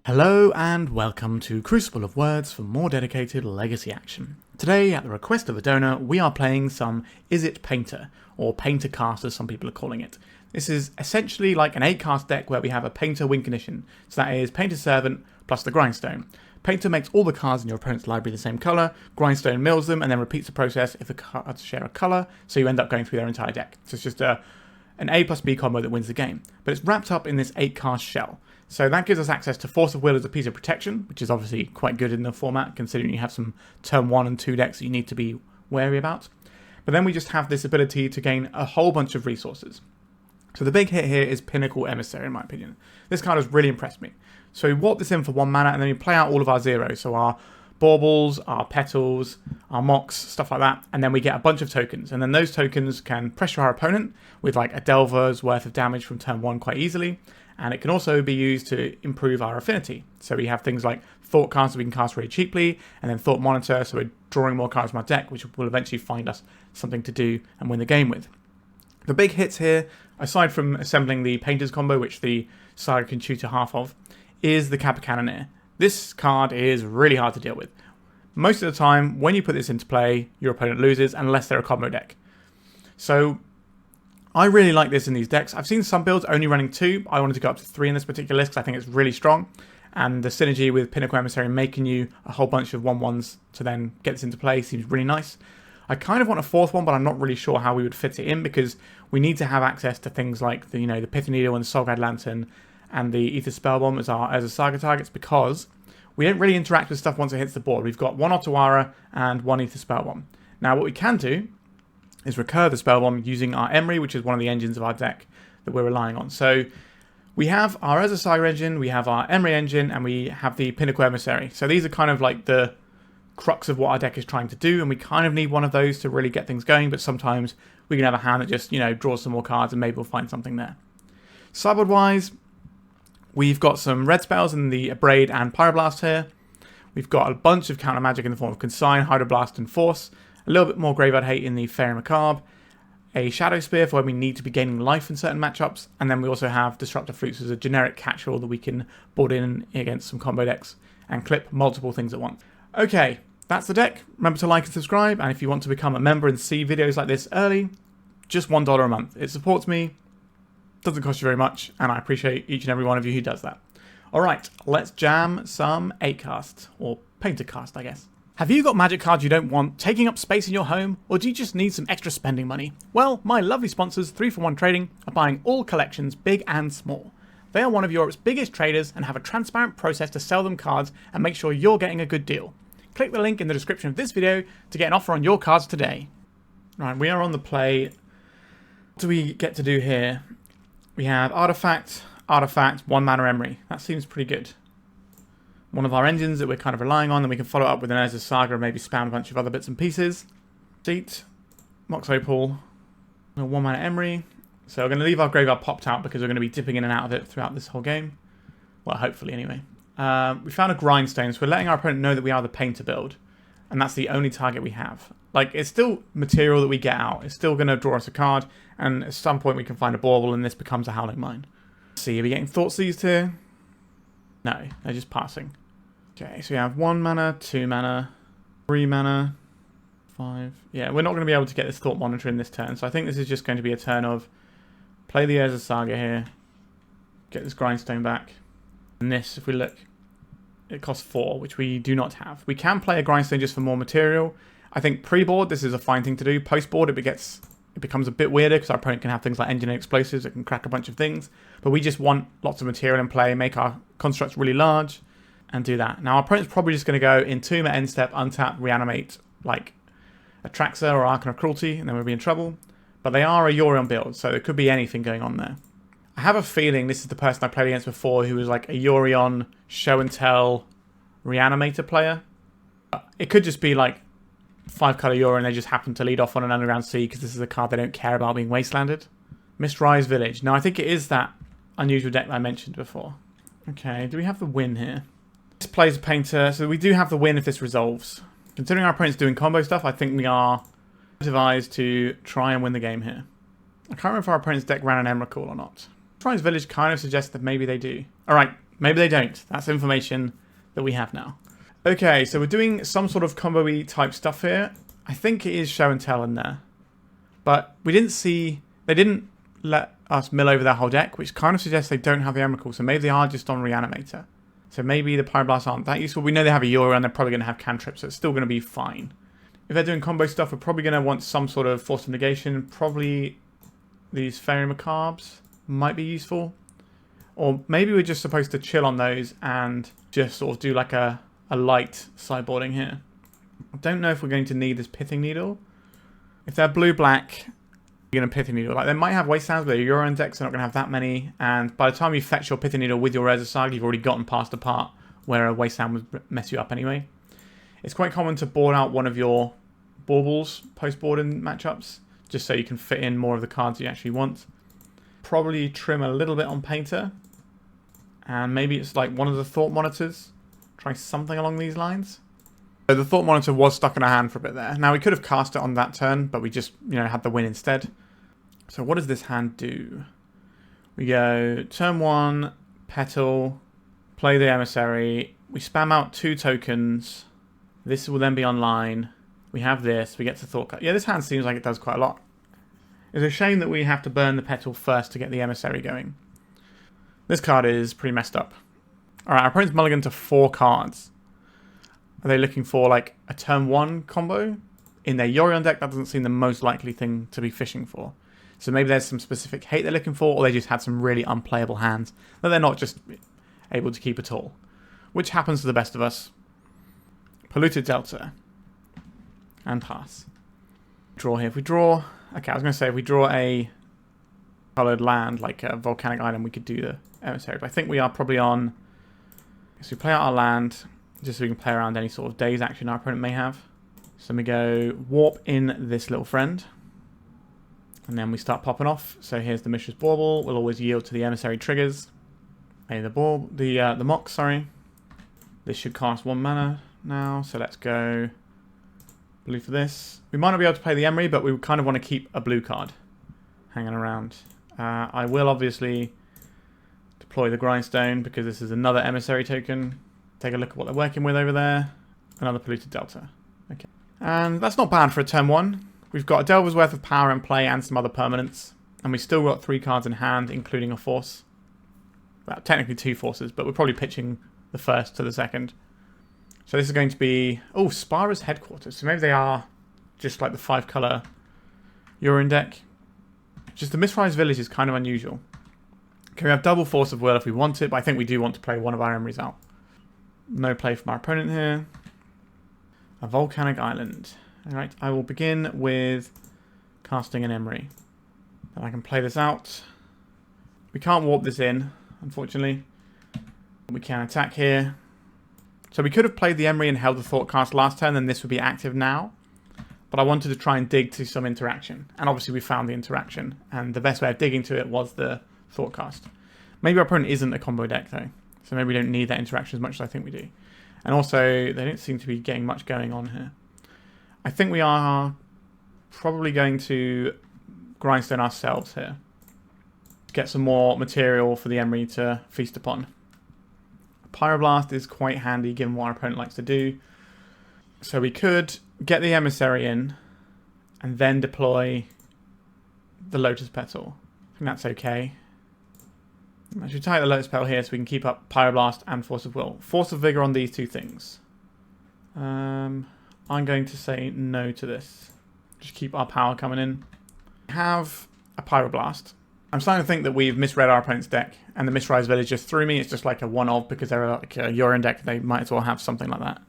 Hello and welcome to Crucible of Words for more dedicated legacy action. Today, at the request of a donor, we are playing some Izzet Painter, or Painter Cast as some people are calling it. This is essentially like an 8-cast deck where we have a Painter win condition, so that is Painter Servant plus the Grindstone. Painter makes all the cards in your opponent's library the same colour, Grindstone mills them and then repeats the process if the cards share a colour, so you end up going through their entire deck. So it's just an A plus B combo that wins the game. But it's wrapped up in this 8-cast shell. So that gives us access to Force of Will as a piece of protection, which is obviously quite good in the format, considering you have some turn 1 and 2 decks that you need to be wary about. But then we just have this ability to gain a whole bunch of resources. So the big hit here is Pinnacle Emissary, in my opinion. This card has really impressed me. So we warp this in for 1 mana, and then we play out all of our zeros. So our Baubles, our Petals, our Mox, stuff like that. And then we get a bunch of tokens. And then those tokens can pressure our opponent with like a Delver's worth of damage from turn 1 quite easily. And it can also be used to improve our affinity. So we have things like Thoughtcast that we can cast really cheaply, and then Thought Monitor, so we're drawing more cards from our deck, which will eventually find us something to do and win the game with. The big hits here, aside from assembling the Painters combo, which the Saga can tutor half of, is the Kappa Cannoneer. This card is really hard to deal with. Most of the time, when you put this into play, your opponent loses, unless they're a combo deck. So I really like this in these decks. I've seen some builds only running 2. I wanted to go up to 3 in this particular list because I think it's really strong. And the synergy with Pinnacle Emissary making you a whole bunch of 1/1s to then get this into play seems really nice. I kind of want a 4th one, but I'm not really sure how we would fit it in because we need to have access to things like the Pithing Needle and the Soul Guide Lantern and the Aether Spellbomb as a Saga targets, because we don't really interact with stuff once it hits the board. We've got 1 Otawara and 1 Aether Spellbomb. Now what we can do is recur the Spellbomb using our Emry, which is one of the engines of our deck that we're relying on. So we have our Urza Saga engine, we have our Emry engine, and we have the Pinnacle Emissary. So these are kind of like the crux of what our deck is trying to do, and we kind of need one of those to really get things going, but sometimes we can have a hand that just, draws some more cards and maybe we'll find something there. Sideboard-wise, we've got some red spells in the Abrade and Pyroblast here. We've got a bunch of counter magic in the form of Consign, Hydroblast, and Force. A little bit more Graveyard Hate in the Faerie Macabre, a Shadow Spear for when we need to be gaining life in certain matchups, and then we also have Disruptor Flutes as a generic catch-all that we can board in against some combo decks and clip multiple things at once. Okay, that's the deck. Remember to like and subscribe, and if you want to become a member and see videos like this early, just $1 a month. It supports me, doesn't cost you very much, and I appreciate each and every one of you who does that. Alright, let's jam some 8-cast, or Painter Cast, I guess. Have you got magic cards you don't want taking up space in your home, or do you just need some extra spending money? Well, my lovely sponsors 3for1 Trading are buying all collections, big and small. They are one of Europe's biggest traders and have a transparent process to sell them cards and make sure you're getting a good deal. Click the link in the description of this video to get an offer on your cards today. Right, we are on the play. What do we get to do here? We have Artifact, 1 mana Emry. That seems pretty good. One of our engines that we're kind of relying on, then we can follow up with an Urza Saga and maybe spam a bunch of other bits and pieces. Seat, Mox Opal, 1 mana Emry. So we're going to leave our graveyard popped out because we're going to be dipping in and out of it throughout this whole game. Well, hopefully anyway. We found a Grindstone, so we're letting our opponent know that we are the Painter build. And that's the only target we have. Like, it's still material that we get out. It's still going to draw us a card, and at some point we can find a Bauble and this becomes a Howling Mine. Let's see, are we getting Thought Seized here? No, they're just passing. Okay, so we have 1 mana, 2 mana, 3 mana, 5. Yeah, we're not going to be able to get this Thought Monitor in this turn, so I think this is just going to be a turn of play the Urza Saga here, get this Grindstone back, and this, if we look, it costs 4, which we do not have. We can play a Grindstone just for more material. I think pre-board, this is a fine thing to do. Post-board, it becomes a bit weirder because our opponent can have things like engineer explosives that can crack a bunch of things, but we just want lots of material in play, make our constructs really large, and do that. Now, our opponent's probably just going to go Entomb at end step, untap, reanimate, like Atraxa or Archon of Cruelty, and then we'll be in trouble. But they are a Yorion build, so there could be anything going on there. I have a feeling this is the person I played against before who was like a Yorion show and tell reanimator player. It could just be like 5-color Yorion, they just happen to lead off on an Underground Sea because this is a card they don't care about being wastelanded. Mistrise Village. Now, I think it is that unusual deck that I mentioned before. Okay, do we have the win here? This plays a Painter, so we do have the win if this resolves. Considering our opponent's doing combo stuff, I think we are incentivized to try and win the game here. I can't remember if our opponent's deck ran an Emrakul or not. Mistrise Village kind of suggests that maybe they do. Alright, Maybe they don't. That's information that we have now. Okay, so we're doing some sort of combo-y type stuff here. I think it is show and tell in there. But we didn't see... They didn't let us mill over their whole deck, which kind of suggests they don't have the Emrakul, so maybe they are just on Reanimator. So maybe the Pyroblasts aren't that useful. We know they have a Euro and they're probably going to have cantrips, so it's still going to be fine. If they're doing combo stuff, we're probably going to want some sort of Force of Negation. Probably these Faerie Macabres might be useful. Or maybe we're just supposed to chill on those and just sort of do like a light sideboarding here. I don't know if we're going to need this Pithing Needle. If they're blue-black, you're going to Pithing Needle. Like, they might have Wastelands, but your own decks are not going to have that many. And by the time you fetch your Pithing Needle with your Urza Saga, you've already gotten past a part where a Wasteland would mess you up anyway. It's quite common to board out one of your Baubles post-board in matchups, just so you can fit in more of the cards you actually want. Probably trim a little bit on Painter. And maybe it's like one of the Thought Monitors. Try something along these lines. So the Thought Monitor was stuck in our hand for a bit there. Now we could have cast it on that turn, but we just, had the win instead. So what does this hand do? We go turn 1, Petal, play the Emissary. We spam out 2 tokens. This will then be online. We have this. We get to Thoughtcast. Yeah, this hand seems like it does quite a lot. It's a shame that we have to burn the Petal first to get the Emissary going. This card is pretty messed up. Alright, our opponent's mulligan to 4 cards. Are they looking for like a turn 1 combo? In their Yorion deck, that doesn't seem the most likely thing to be fishing for. So maybe there's some specific hate they're looking for, or they just had some really unplayable hands that they're not just able to keep at all. Which happens to the best of us. Polluted Delta. And Haas. Draw here. If we draw... Okay, I was going to say if we draw a coloured land, like a Volcanic Island, we could do the Emissary. But I think we are probably on... So we play out our land, just so we can play around any sort of daze action our opponent may have. So we go warp in this little friend. And then we start popping off. So here's the Mishra's Bauble. We'll always yield to the Emissary triggers. The Mox, sorry. This should cast 1 mana now. So let's go blue for this. We might not be able to play the Emry, but we kind of want to keep a blue card hanging around. I will obviously deploy the Grindstone because this is another Emissary token. Take a look at what they're working with over there. Another Polluted Delta. Okay. And that's not bad for a turn 1. We've got a Delver's worth of power in play and some other permanents. And we still got 3 cards in hand, including a Force. Well, technically 2 Forces, but we're probably pitching the first to the second. So this is going to be... Oh, Spara's Headquarters. So maybe they are just like the 5-colour Urine deck. Just the Misrise Village is kind of unusual. Okay, we have double Force of Will if we want it, but I think we do want to play one of our Emrys out. No play from our opponent here. A Volcanic Island. Alright, I will begin with casting an Emry. Then I can play this out. We can't warp this in, unfortunately. We can attack here. So we could have played the Emry and held the Thoughtcast last turn, then this would be active now. But I wanted to try and dig to some interaction. And obviously we found the interaction. And the best way of digging to it was the Thoughtcast. Maybe our opponent isn't a combo deck though. So maybe we don't need that interaction as much as I think we do. And also, they don't seem to be getting much going on here. I think we are probably going to Grindstone ourselves here. Get some more material for the Emry to feast upon. Pyroblast is quite handy given what our opponent likes to do. So we could get the Emissary in and then deploy the Lotus Petal. I think that's okay. I should tie the Lotus Petal here so we can keep up Pyroblast and Force of Will. Force of Vigor on these 2 things. I'm going to say no to this. Just keep our power coming in. Have a Pyroblast. I'm starting to think that we've misread our opponent's deck, and the Misrise Village just threw me. It's just like a one-of because they're like a Urine deck. They might as well have something like that.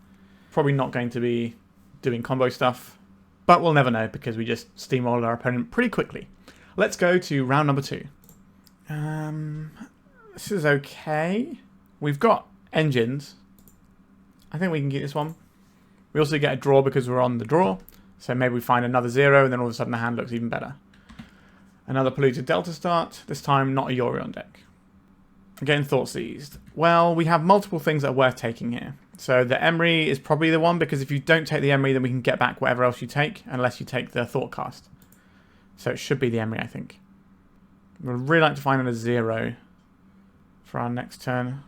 Probably not going to be doing combo stuff, but we'll never know because we just steamrolled our opponent pretty quickly. Let's go to round number 2. This is okay. We've got engines. I think we can get this one. We also get a draw because we're on the draw. So maybe we find another 0 and then all of a sudden the hand looks even better. Another Polluted Delta start. This time not a Yorion deck. Again, Thought Seized. Well, we have multiple things that are worth taking here. So the Emry is probably the one because if you don't take the Emry then we can get back whatever else you take unless you take the Thoughtcast. So it should be the Emry, I think. We'd really like to find a 0 for our next turn.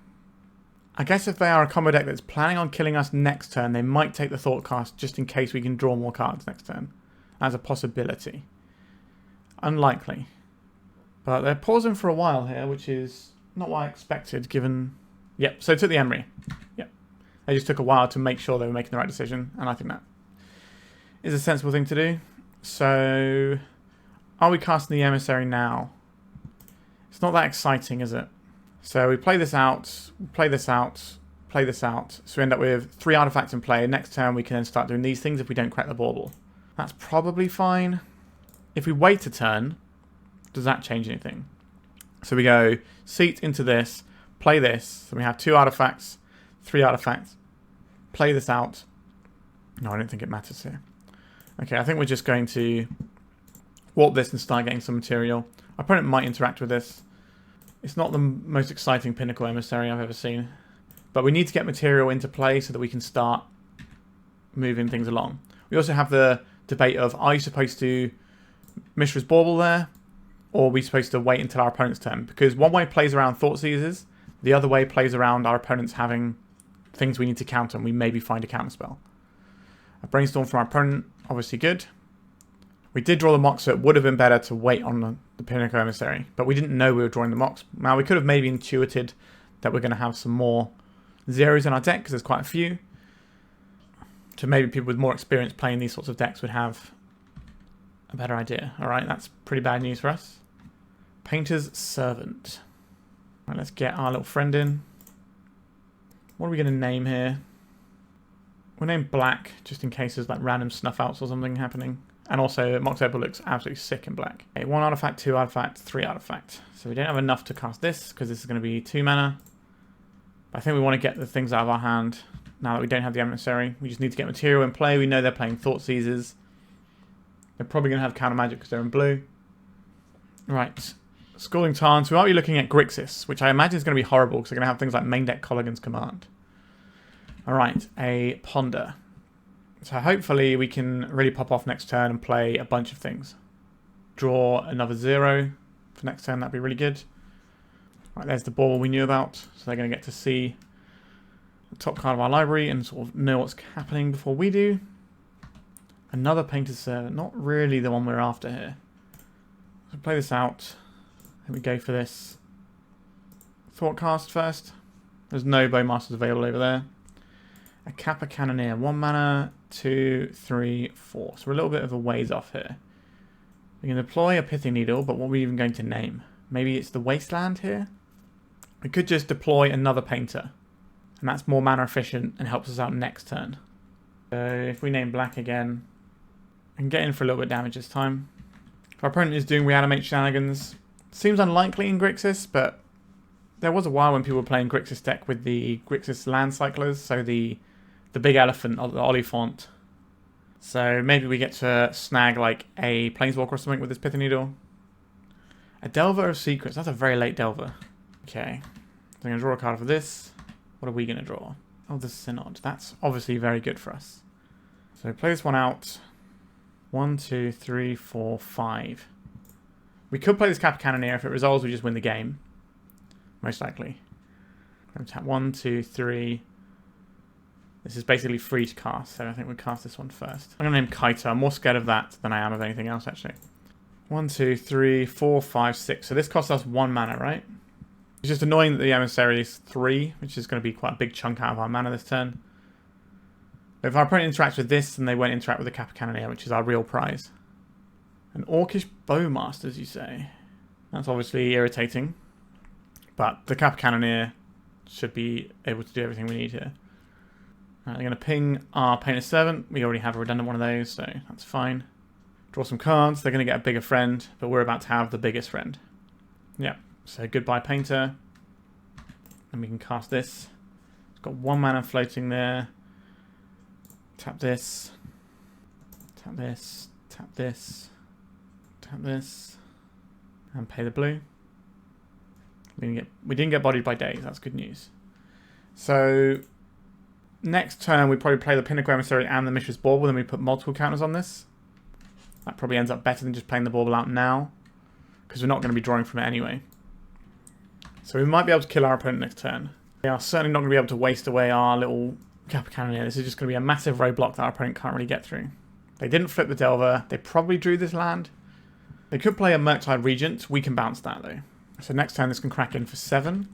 I guess if they are a combo deck that's planning on killing us next turn, they might take the Thoughtcast just in case we can draw more cards next turn. As a possibility. Unlikely. But they're pausing for a while here, which is not what I expected given... Yep, so it took the Emry. Yep. They just took a while to make sure they were making the right decision, and I think that is a sensible thing to do. So, are we casting the Emissary now? It's not that exciting, is it? So we play this out, play this out, play this out. So we end up with 3 artifacts in play. Next turn we can then start doing these things if we don't crack the Bauble. That's probably fine. If we wait a turn, does that change anything? So we go seat into this, play this. So we have 2 artifacts, 3 artifacts. Play this out. No, I don't think it matters here. Okay, I think we're just going to warp this and start getting some material. Our opponent might interact with this. It's not the most exciting Pinnacle Emissary I've ever seen. But we need to get material into play so that we can start moving things along. We also have the debate of, are you supposed to Mishra's Bauble there? Or are we supposed to wait until our opponent's turn? Because one way plays around Thoughtseizes, the other way plays around our opponents having things we need to counter, and we maybe find a counterspell. A Brainstorm from our opponent, obviously good. We did draw the Mox, so it would have been better to wait on the Pinnacle Emissary. But we didn't know we were drawing the Mox. Now, we could have maybe intuited that we're going to have some more zeros in our deck, because there's quite a few. So maybe people with more experience playing these sorts of decks would have a better idea. Alright, that's pretty bad news for us. Painter's Servant. Right, let's get our little friend in. What are we going to name here? We'll name Black, just in case there's like random snuff outs or something happening. And also, Mox Opal looks absolutely sick in black. Okay, 1 artifact, 2 artifact, 3 artifact. So we don't have enough to cast this, because this is going to be 2 mana. But I think we want to get the things out of our hand, now that we don't have the Emissary. We just need to get material in play. We know they're playing Thoughtseizes. They're probably going to have counter magic because they're in blue. Right. Scalding Tarn. So we might be looking at Grixis, which I imagine is going to be horrible, because they're going to have things like main deck Colligan's Command. Alright, a Ponder. So hopefully we can really pop off next turn and play a bunch of things. Draw another 0 for next turn, that'd be really good. Right, there's the Bauble we knew about. So they're going to get to see the top card of our library and sort of know what's happening before we do. Another Painter's Servant, not really the one we're after here. So play this out. Then we go for this Thoughtcast first. There's no Bowmasters available over there. A Kappa Cannoneer, 1 mana, 2, 3, 4. So we're a little bit of a ways off here. We can deploy a Pithing Needle, but what are we even going to name? Maybe it's the Wasteland here? We could just deploy another Painter. And that's more mana efficient and helps us out next turn. So if we name Black again, I can get in for a little bit of damage this time. If our opponent is doing Reanimate shenanigans, seems unlikely in Grixis, but there was a while when people were playing Grixis deck with the Grixis Land Cyclers, so the big elephant, the Oliphant. So maybe we get to snag like a Planeswalker or something with this Pithing Needle. A Delver of Secrets. That's a very late Delver. Okay. So I'm going to draw a card for this. What are we going to draw? Oh, the Synod. That's obviously very good for us. So play this one out. 1, 2, 3, 4, 5. We could play this Kappa Cannoneer. If it resolves, we just win the game. Most likely. I'm going to tap 1, 2, 3. This is basically free to cast, so I think we'll cast this one first. I'm going to name Kaito. I'm more scared of that than I am of anything else, actually. 1, 2, 3, 4, 5, 6. So this costs us 1 mana, right? It's just annoying that the Emissary is 3, which is going to be quite a big chunk out of our mana this turn. But if our opponent interacts with this, then they won't interact with the Kappa Cannoneer, which is our real prize. An Orcish Bowmasters, you say? That's obviously irritating. But the Kappa Cannoneer should be able to do everything we need here. Right, they're going to ping our Painter's Servant. We already have a redundant one of those, so that's fine. Draw some cards. They're going to get a bigger friend, but we're about to have the biggest friend. Yeah, so goodbye Painter. And we can cast this. It's got 1 mana floating there. Tap this. Tap this. Tap this. Tap this. And pay the blue. We didn't get bodied by days. That's good news. So next turn, we probably play the Pinnacle Emissary and the Mishra's Bauble, then we put multiple counters on this. That probably ends up better than just playing the Bauble out now, because we're not going to be drawing from it anyway. So we might be able to kill our opponent next turn. We are certainly not going to be able to waste away our little Kappa Cannoneer. This is just going to be a massive roadblock that our opponent can't really get through. They didn't flip the Delver. They probably drew this land. They could play a Murktide Regent. We can bounce that though. So next turn this can crack in for 7.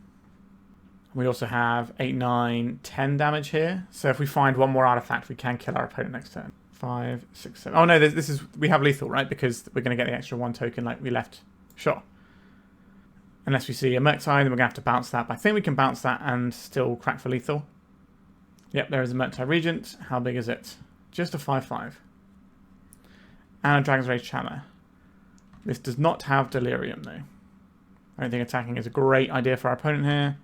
We also have 8, 9, 10 damage here. So if we find one more artifact, we can kill our opponent next turn. 5, 6, 7. Oh no, this is, we have lethal, right? Because we're going to get the extra 1 token like we left. Sure. Unless we see a Murktide, then we're going to have to bounce that. But I think we can bounce that and still crack for lethal. Yep, there is a Murktide Regent. How big is it? Just a 5/5. And a Dragon's Rage Channeler. This does not have Delirium though. I don't think attacking is a great idea for our opponent here.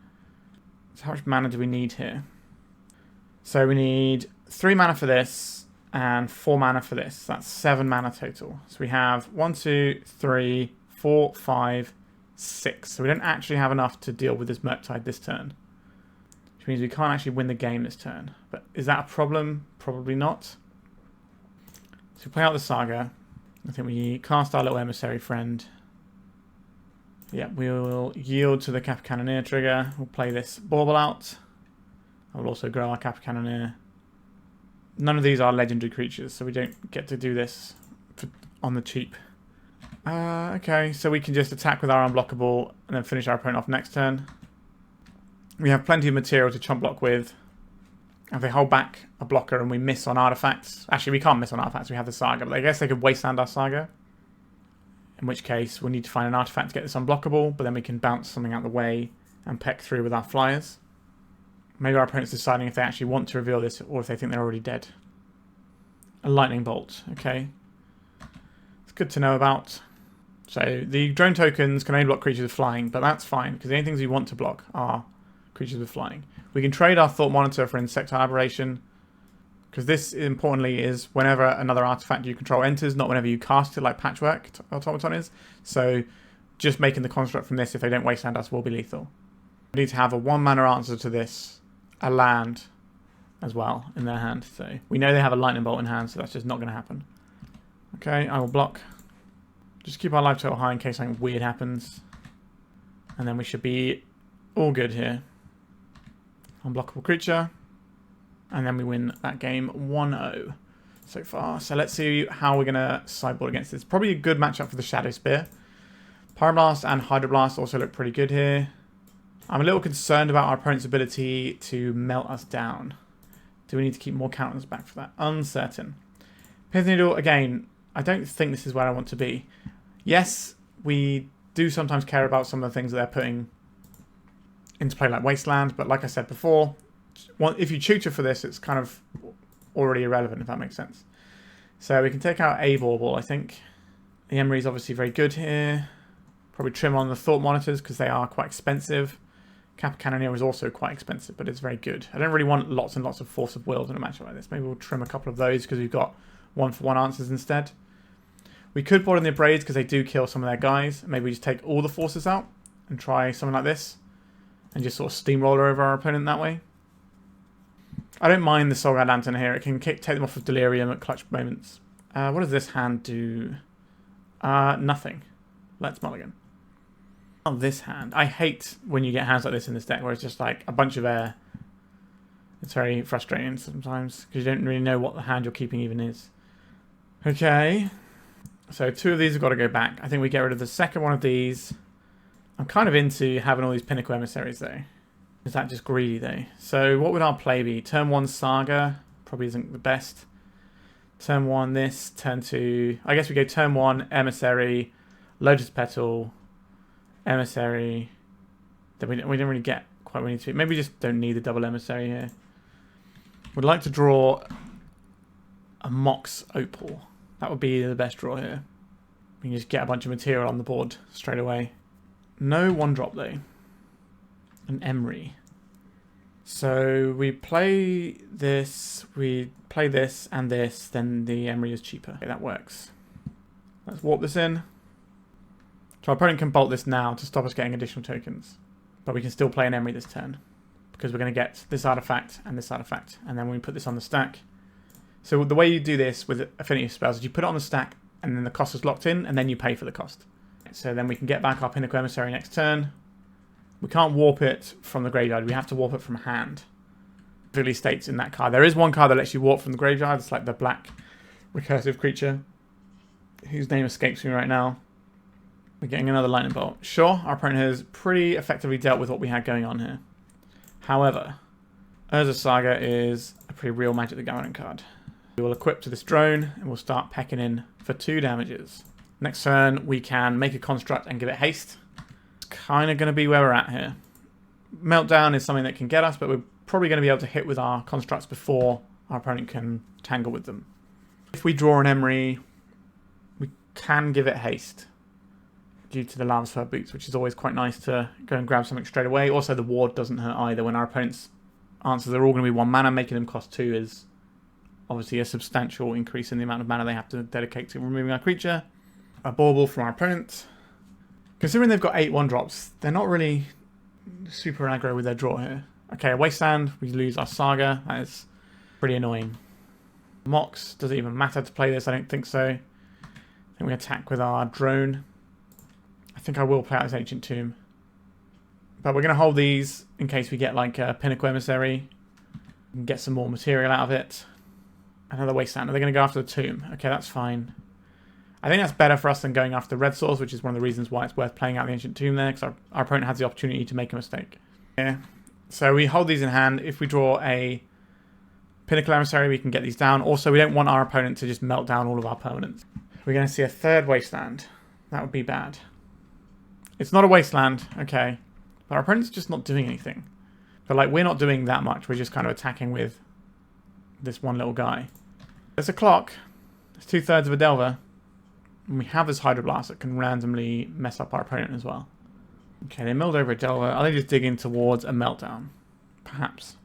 So how much mana do we need here? So we need 3 mana for this and 4 mana for this. That's 7 mana total. So we have 1, 2, 3, 4, 5, 6. So we don't actually have enough to deal with this Murktide this turn. Which means we can't actually win the game this turn. But is that a problem? Probably not. So we play out the Saga. I think we cast our little Emissary friend. Yeah, we will yield to the Kappa Cannoneer trigger. We'll play this Bauble out. I will also grow our Kappa Cannoneer. None of these are legendary creatures, so we don't get to do this on the cheap. Okay, so we can just attack with our unblockable and then finish our opponent off next turn. We have plenty of material to chump block with. If they hold back a blocker and we miss on artifacts... Actually, we can't miss on artifacts. We have the Saga, but I guess they could wasteland our Saga. In which case, we'll need to find an artifact to get this unblockable, but then we can bounce something out the way and peck through with our flyers. Maybe our opponent's deciding if they actually want to reveal this or if they think they're already dead. A lightning bolt. Okay. It's good to know about. So, the drone tokens can only block creatures with flying, but that's fine, because the only things we want to block are creatures with flying. We can trade our Thought Monitor for Insectile Aberration, because this, importantly, is whenever another artifact you control enters, not whenever you cast it, like Patchwork Automaton is. So, just making the construct from this, if they don't wasteland us, will be lethal. We need to have a 1-mana answer to this, a land, as well, in their hand. So, we know they have a Lightning Bolt in hand, so that's just not going to happen. Okay, I will block. Just keep our life total high in case something weird happens. And then we should be all good here. Unblockable creature. And then we win that game 1-0 so far. So let's see how we're going to sideboard against this. Probably a good matchup for the Shadow Spear. Pyroblast and Hydroblast also look pretty good here. I'm a little concerned about our opponent's ability to melt us down. Do we need to keep more counters back for that? Uncertain. Pithing Needle, again, I don't think this is where I want to be. Yes, we do sometimes care about some of the things that they're putting into play, like Wasteland, but like I said before, if you tutor for this, it's kind of already irrelevant, if that makes sense. So we can take out a Bauble, I think. The Emry is obviously very good here. Probably trim on the Thought Monitors because they are quite expensive. Kappa Cannoneer is also quite expensive, but it's very good. I don't really want lots and lots of Force of Wills in a matchup like this. Maybe we'll trim a couple of those because we've got 1-for-1 answers instead. We could board in the Abrades because they do kill some of their guys. Maybe we just take all the forces out and try something like this. And just sort of steamroller over our opponent that way. I don't mind the Soulguide Lantern here. It can take them off of Delirium at clutch moments. What does this hand do? Nothing. Let's mulligan. Oh, this hand. I hate when you get hands like this in this deck where it's just like a bunch of air. It's very frustrating sometimes because you don't really know what the hand you're keeping even is. Okay. So 2 of these have got to go back. I think we get rid of the second one of these. I'm kind of into having all these Pinnacle Emissaries though. Is that just greedy though? So what would our play be? Turn 1 Saga. Probably isn't the best. Turn 1 this. Turn 2... I guess we go turn 1 Emissary. Lotus Petal. Emissary. Then we don't really get quite what we need to. Maybe we just don't need the double Emissary here. Would like to draw a Mox Opal. That would be the best draw here. We can just get a bunch of material on the board straight away. No 1-drop though. An Emry. So we play this, and this, then the Emry is cheaper. Okay, that works. Let's warp this in. So our opponent can bolt this now to stop us getting additional tokens. But we can still play an Emry this turn. Because we're going to get this artifact and this artifact. And then we put this on the stack. So the way you do this with affinity spells is you put it on the stack and then the cost is locked in and then you pay for the cost. So then we can get back our Pinnacle Emissary next turn. We can't warp it from the graveyard. We have to warp it from hand. It really states in that card. There is one card that lets you warp from the graveyard. It's like the black recursive creature, whose name escapes me right now. We're getting another lightning bolt. Sure, our opponent has pretty effectively dealt with what we had going on here. However, Urza Saga is a pretty real Magic the Gathering card. We will equip to this drone and we'll start pecking in for 2 damages. Next turn, we can make a construct and give it haste. It's kind of going to be where we're at here. Meltdown is something that can get us, but we're probably going to be able to hit with our constructs before our opponent can tangle with them. If we draw an Emry, we can give it haste due to the Lavaspur Boots, which is always quite nice to go and grab something straight away. Also, the ward doesn't hurt either. When our opponent's answers are all going to be 1 mana, making them cost 2 is obviously a substantial increase in the amount of mana they have to dedicate to removing our creature. A Bauble from our opponent. Considering they've got 8 1-drops, they're not really super aggro with their draw here. Okay, a Wasteland. We lose our Saga. That is pretty annoying. Mox, does it even matter to play this? I don't think so. I think we attack with our drone. I think I will play out this Ancient Tomb. But we're going to hold these in case we get like a Pinnacle Emissary. And get some more material out of it. Another Wasteland. Are they going to go after the Tomb? Okay, that's fine. I think that's better for us than going after Red Source, which is one of the reasons why it's worth playing out the Ancient Tomb there, because our opponent has the opportunity to make a mistake. Yeah. So we hold these in hand. If we draw a Pinnacle Emissary, we can get these down. Also, we don't want our opponent to just melt down all of our permanents. We're going to see a 3rd Wasteland. That would be bad. It's not a Wasteland, okay. But our opponent's just not doing anything. But like, we're not doing that much. We're just kind of attacking with this one little guy. There's a clock. It's 2/3 of a Delver. And we have this Hydroblast that can randomly mess up our opponent as well. Okay, they milled over a Delver. Are they just digging towards a Meltdown? Perhaps.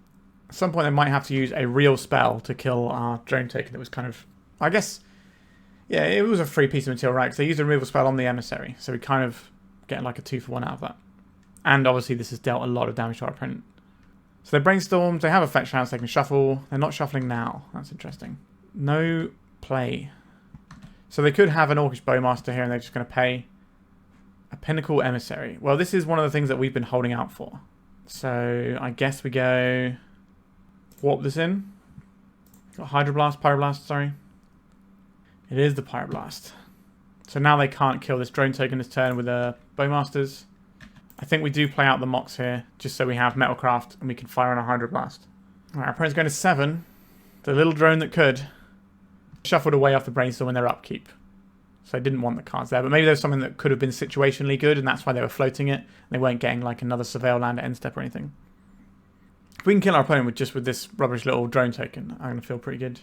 At some point they might have to use a real spell to kill our drone token that was kind of... I guess... Yeah, it was a free piece of material, right? Because they used a removal spell on the Emissary. So we kind of get like a 2-for-1 out of that. And obviously this has dealt a lot of damage to our opponent. So they brainstormed. They have a fetch house. They can shuffle. They're not shuffling now. That's interesting. No play. So they could have an Orcish Bowmaster here and they're just going to pay a Pinnacle Emissary. Well, this is one of the things that we've been holding out for. So I guess we go warp this in. Got Hydroblast, Pyroblast, sorry. It is the Pyroblast. So now they can't kill this drone token this turn with the Bowmasters. I think we do play out the Mox here, just so we have Metalcraft and we can fire on a Hydroblast. Alright, our opponent's going to 7. The little drone that could. Shuffled away off the Brainstorm in their upkeep. So they didn't want the cards there. But maybe there's something that could have been situationally good, and that's why they were floating it. They weren't getting like another Surveil land at end step or anything. If we can kill our opponent with this rubbish little drone token, I'm going to feel pretty good.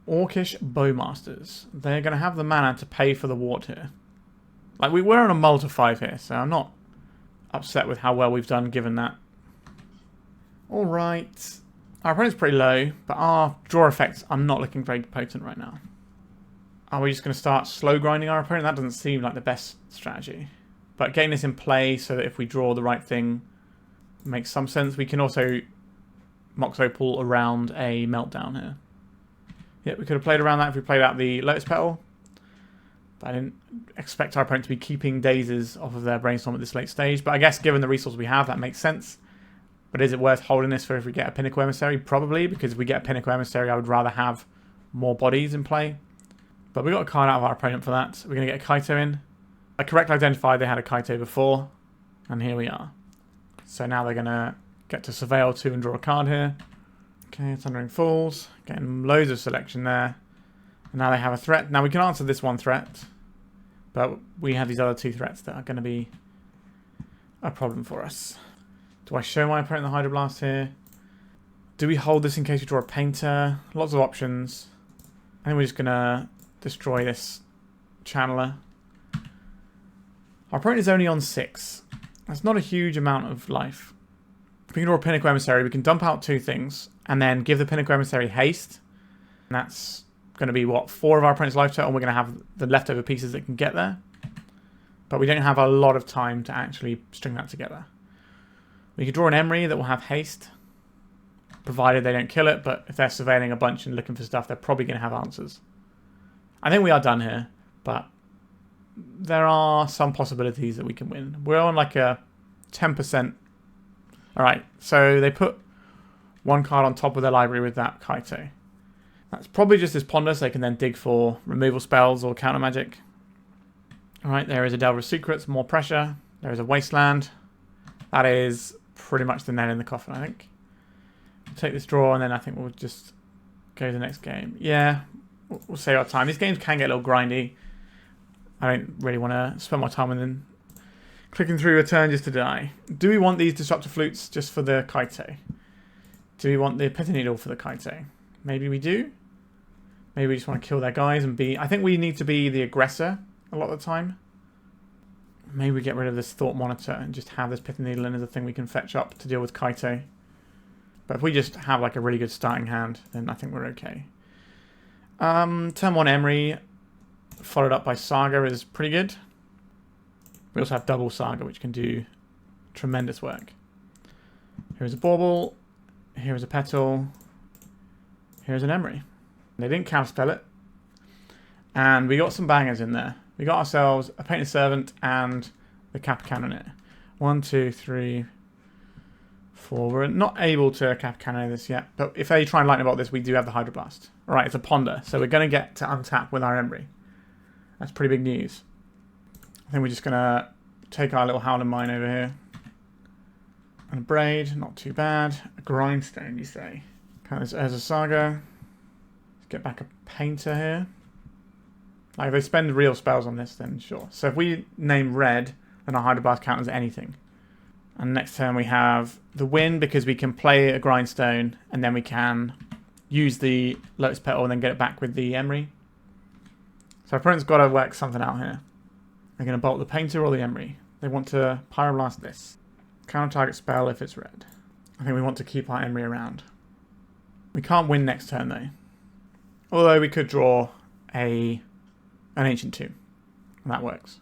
Orcish Bowmasters. They're going to have the mana to pay for the ward here. Like, we were on a mull to 5 here, so I'm not upset with how well we've done given that. Alright. Our opponent's pretty low, but our draw effects are not looking very potent right now. Are we just going to start slow grinding our opponent? That doesn't seem like the best strategy. But getting this in play so that if we draw the right thing makes some sense. We can also Mox Opal around a Meltdown here. Yeah, we could have played around that if we played out the Lotus Petal. But I didn't expect our opponent to be keeping dazes off of their Brainstorm at this late stage. But I guess given the resource we have, that makes sense. But is it worth holding this for if we get a Pinnacle Emissary? Probably, because if we get a Pinnacle Emissary, I would rather have more bodies in play. But we got a card out of our opponent for that. So we're going to get a Kaito in. I correctly identified they had a Kaito before. And here we are. So now they're going to get to Surveil 2 and draw a card here. Okay, Thundering Falls. Getting loads of selection there. And now they have a threat. Now we can answer this one threat. But we have these other 2 threats that are going to be a problem for us. Do I show my opponent the Hydroblast here? Do we hold this in case we draw a Painter? Lots of options. I think we're just going to destroy this Channeler. Our opponent is only on 6. That's not a huge amount of life. If we can draw a Pinnacle Emissary, we can dump out 2 things and then give the Pinnacle Emissary haste. And that's going to be, what, 4 of our opponent's life total, and we're going to have the leftover pieces that can get there. But we don't have a lot of time to actually string that together. We could draw an Emry that will have haste, provided they don't kill it, but if they're surveilling a bunch and looking for stuff, they're probably going to have answers. I think we are done here, but there are some possibilities that we can win. We're on like a 10%. Alright, so they put one card on top of their library with that Kaito. That's probably just this ponder, so they can then dig for removal spells or counter magic. Alright, there is a Delver of Secrets, more pressure. There is a Wasteland. That is pretty much the nail in the coffin, I think. We'll take this draw, and then I think we'll just go to the next game. Yeah, we'll save our time. These games can get a little grindy. I don't really want to spend my time and then clicking through a turn just to die. Do we want these Disruptor Flutes just for the Kaito? Do we want the Pithing Needle for the Kaito? Maybe we do. Maybe we just want to kill their guys and be... I think we need to be the aggressor a lot of the time. Maybe we get rid of this Thought Monitor and just have this Pithing Needle in as a thing we can fetch up to deal with Kaito. But if we just have like a really good starting hand, then I think we're okay. Turn 1 Emry, followed up by Saga, is pretty good. We also have double Saga, which can do tremendous work. Here's a Bauble. Here's a Petal. Here's an Emry. They didn't counterspell it. And we got some bangers in there. We got ourselves a Painted Servant and the Kappa Cannoneer. 1, 2, 3, 4. We're not able to Kappa Cannoneer this yet, but if they try and lightning bolt this, we do have the Hydroblast. Alright, it's a Ponder, so we're going to get to untap with our Emry. That's pretty big news. I think we're just going to take our little Howling Mine over here. And a Braid, not too bad. A Grindstone, you say. As a Saga. Let's get back a Painter here. Like, if they spend real spells on this, then sure. So if we name red, then our Hydroblast counters anything. And next turn we have the win, because we can play a Grindstone, and then we can use the Lotus Petal and then get it back with the Emry. So our opponent's got to work something out here. They're going to bolt the Painter or the Emry. They want to Pyroblast this. Counter target spell if it's red. I think we want to keep our Emry around. We can't win next turn though. Although we could draw an Ancient Tomb. And that works.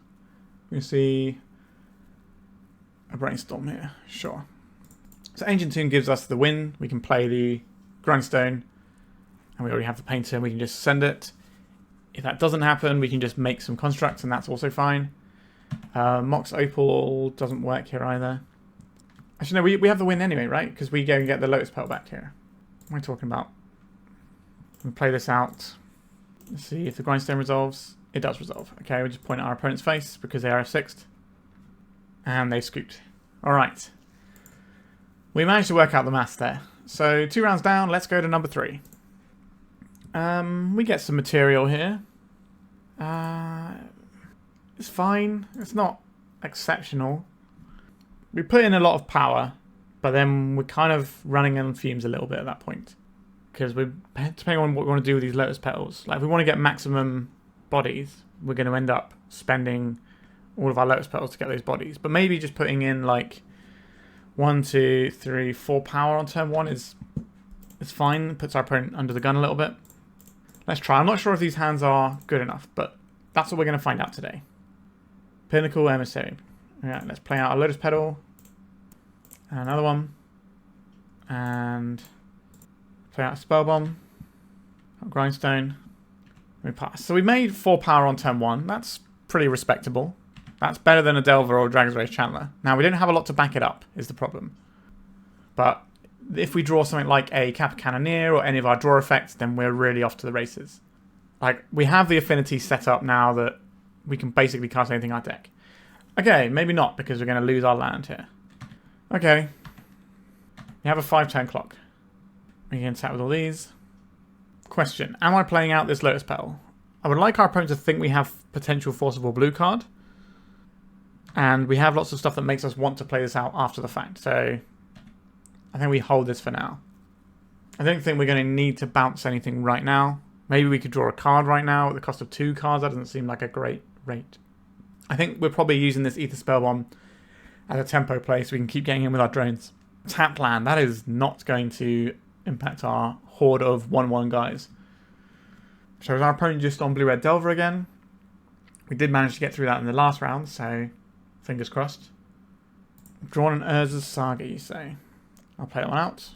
We see a Brainstorm here. Sure. So Ancient Tomb gives us the win. We can play the Grindstone. And we already have the Painter and we can just send it. If that doesn't happen, we can just make some constructs and that's also fine. Mox Opal doesn't work here either. Actually, no, we have the win anyway, right? Because we go and get the Lotus Petal back here. What am I talking about? We play this out. Let's see if the Grindstone resolves. It does resolve. Okay, we just point at our opponent's face because they are 6th. And they scooped. Alright. We managed to work out the maths there. So 2 rounds down, let's go to number 3. We get some material here. It's fine. It's not exceptional. We put in a lot of power, but then we're kind of running on fumes a little bit at that point. Because we're depending on what we want to do with these Lotus Petals. Like, if we want to get maximum bodies, we're going to end up spending all of our Lotus Petals to get those bodies. But maybe just putting in like 1, 2, 3, 4 power on turn 1 is fine. It puts our opponent under the gun a little bit. Let's try. I'm not sure if these hands are good enough, but that's what we're going to find out today. Pinnacle Emissary. Alright, let's play out a Lotus Petal. And another one. And play out a Spellbomb. A Grindstone. We pass. So we made 4 power on turn 1. That's pretty respectable. That's better than a Delver or a Dragon's Rage Channeler. Now, we didn't have a lot to back it up, is the problem. But if we draw something like a Kappa Cannoneer or any of our draw effects, then we're really off to the races. Like, we have the affinity set up now that we can basically cast anything in our deck. Okay, maybe not, because we're going to lose our land here. Okay. We have a 5-turn clock. We can attack with all these. Question. Am I playing out this Lotus Petal? I would like our opponent to think we have potential Forcible Blue card. And we have lots of stuff that makes us want to play this out after the fact. So I think we hold this for now. I don't think we're going to need to bounce anything right now. Maybe we could draw a card right now at the cost of 2 cards. That doesn't seem like a great rate. I think we're probably using this Aether Spellbomb as a tempo play so we can keep getting in with our drones. Tapped land. That is not going to impact our horde of 1-1 guys. So is our opponent just on Blue-Red Delver again? We did manage to get through that in the last round, so fingers crossed. Drawn an Urza's Saga, you say. I'll play that one out.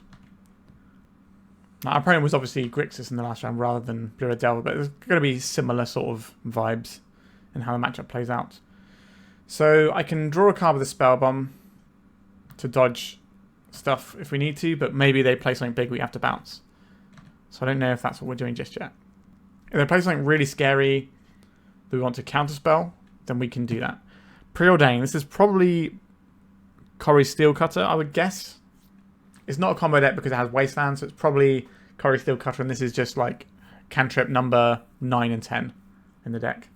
Now, our opponent was obviously Grixis in the last round rather than Blue-Red Delver, but there's going to be similar sort of vibes in how the matchup plays out. So I can draw a card with a Spellbomb. to dodge stuff if we need to, but maybe they play something big we have to bounce. So I don't know if that's what we're doing just yet. If they play something really scary that we want to counterspell, then we can do that. Preordain. This is probably Corey Steelcutter, I would guess. It's not a combo deck because it has Wasteland, so it's probably Corey Steelcutter, and this is just like cantrip number 9 and 10 in the deck.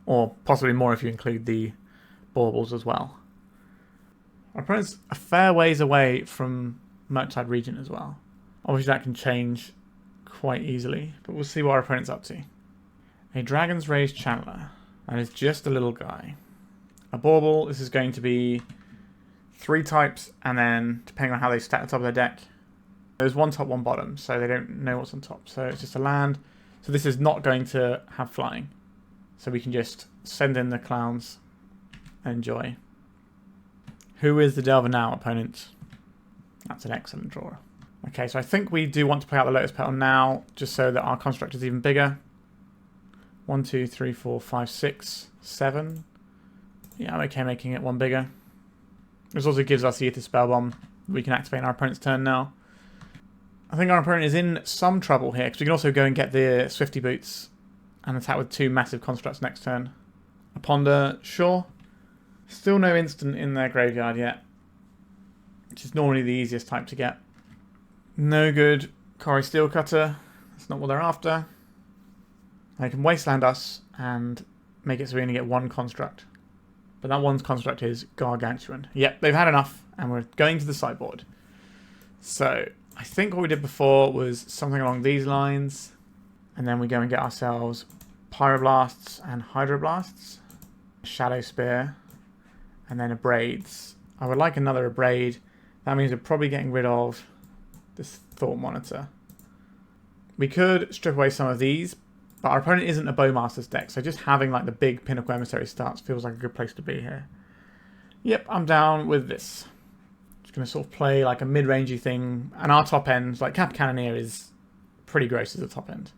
Or possibly more if you include the baubles as well. Our opponent's a fair ways away from Murktide Regent as well. Obviously that can change quite easily, but we'll see what our opponent's up to. A Dragon's Rage Channeler. That is just a little guy. A Bauble, this is going to be 3 types, and then depending on how they stack the top of their deck, there's 1 top, 1 bottom, so they don't know what's on top. So it's just a land. So this is not going to have flying. So we can just send in the clowns and enjoy. Who is the Delver now, opponent? That's an excellent draw. Okay, so I think we do want to play out the Lotus Petal now, just so that our construct is even bigger. 1, 2, 3, 4, 5, 6, 7. Yeah, I'm okay making it 1 bigger. This also gives us the Aether Spellbomb. We can activate our opponent's turn now. I think our opponent is in some trouble here, because we can also go and get the Swifty Boots and attack with 2 massive constructs next turn. A Ponder, sure. Still no instant in their graveyard yet, which is normally the easiest type to get. No good. Corey Steelcutter. That's not what they're after. They can Wasteland us and make it so we only get 1 construct. But that 1 construct is gargantuan. Yep, they've had enough, and we're going to the sideboard. So I think what we did before was something along these lines, and then we go and get ourselves Pyroblasts and Hydroblasts, Shadow Spear, and then Abrades. I would like another Abrade. That means we're probably getting rid of this Thought Monitor. We could strip away some of these, but our opponent isn't a Bowmaster's deck, so just having like the big Pinnacle Emissary starts feels like a good place to be here. Yep, I'm down with this. Just going to sort of play like a mid-rangey thing, and our top end, like Kappa Cannoneer, is pretty gross as a top end.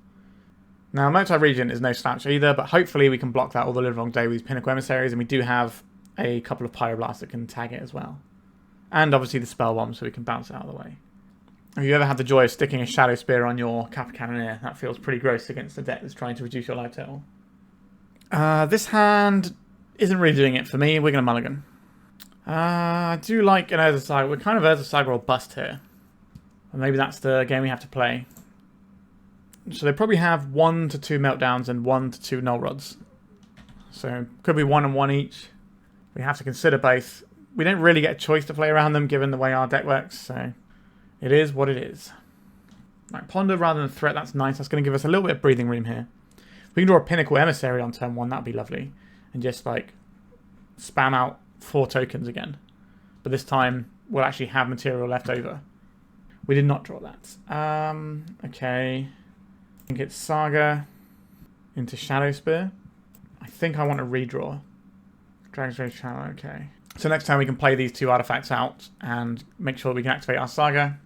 Now, Murktide Regent is no slouch either, but hopefully we can block that all the live long day with these Pinnacle Emissaries, and we do have a couple of Pyroblasts that can tag it as well. And obviously the Spellbomb, so we can bounce it out of the way. Have you ever had the joy of sticking a Shadow Spear on your Kappa Cannoneer? That feels pretty gross against a deck that's trying to reduce your life total. This hand isn't really doing it for me. We're going to mulligan. I do like an Urza Saga. We're kind of Urza Saga or bust here. And maybe that's the game we have to play. So they probably have 1 to 2 Meltdowns and 1 to 2 Null Rods. So could be 1 and 1 each. We have to consider both. We don't really get a choice to play around them given the way our deck works, so it is what it is. Right, Ponder rather than Threat, that's nice. That's going to give us a little bit of breathing room here. If we can draw a Pinnacle Emissary on turn 1, that'd be lovely. And just like spam out 4 tokens again. But this time we'll actually have material left over. We did not draw that. Okay. I think it's Saga into Shadow Spear. I think I want to redraw. Dragon's Rage Channel, okay. So next time we can play these 2 artifacts out and make sure we can activate our Saga.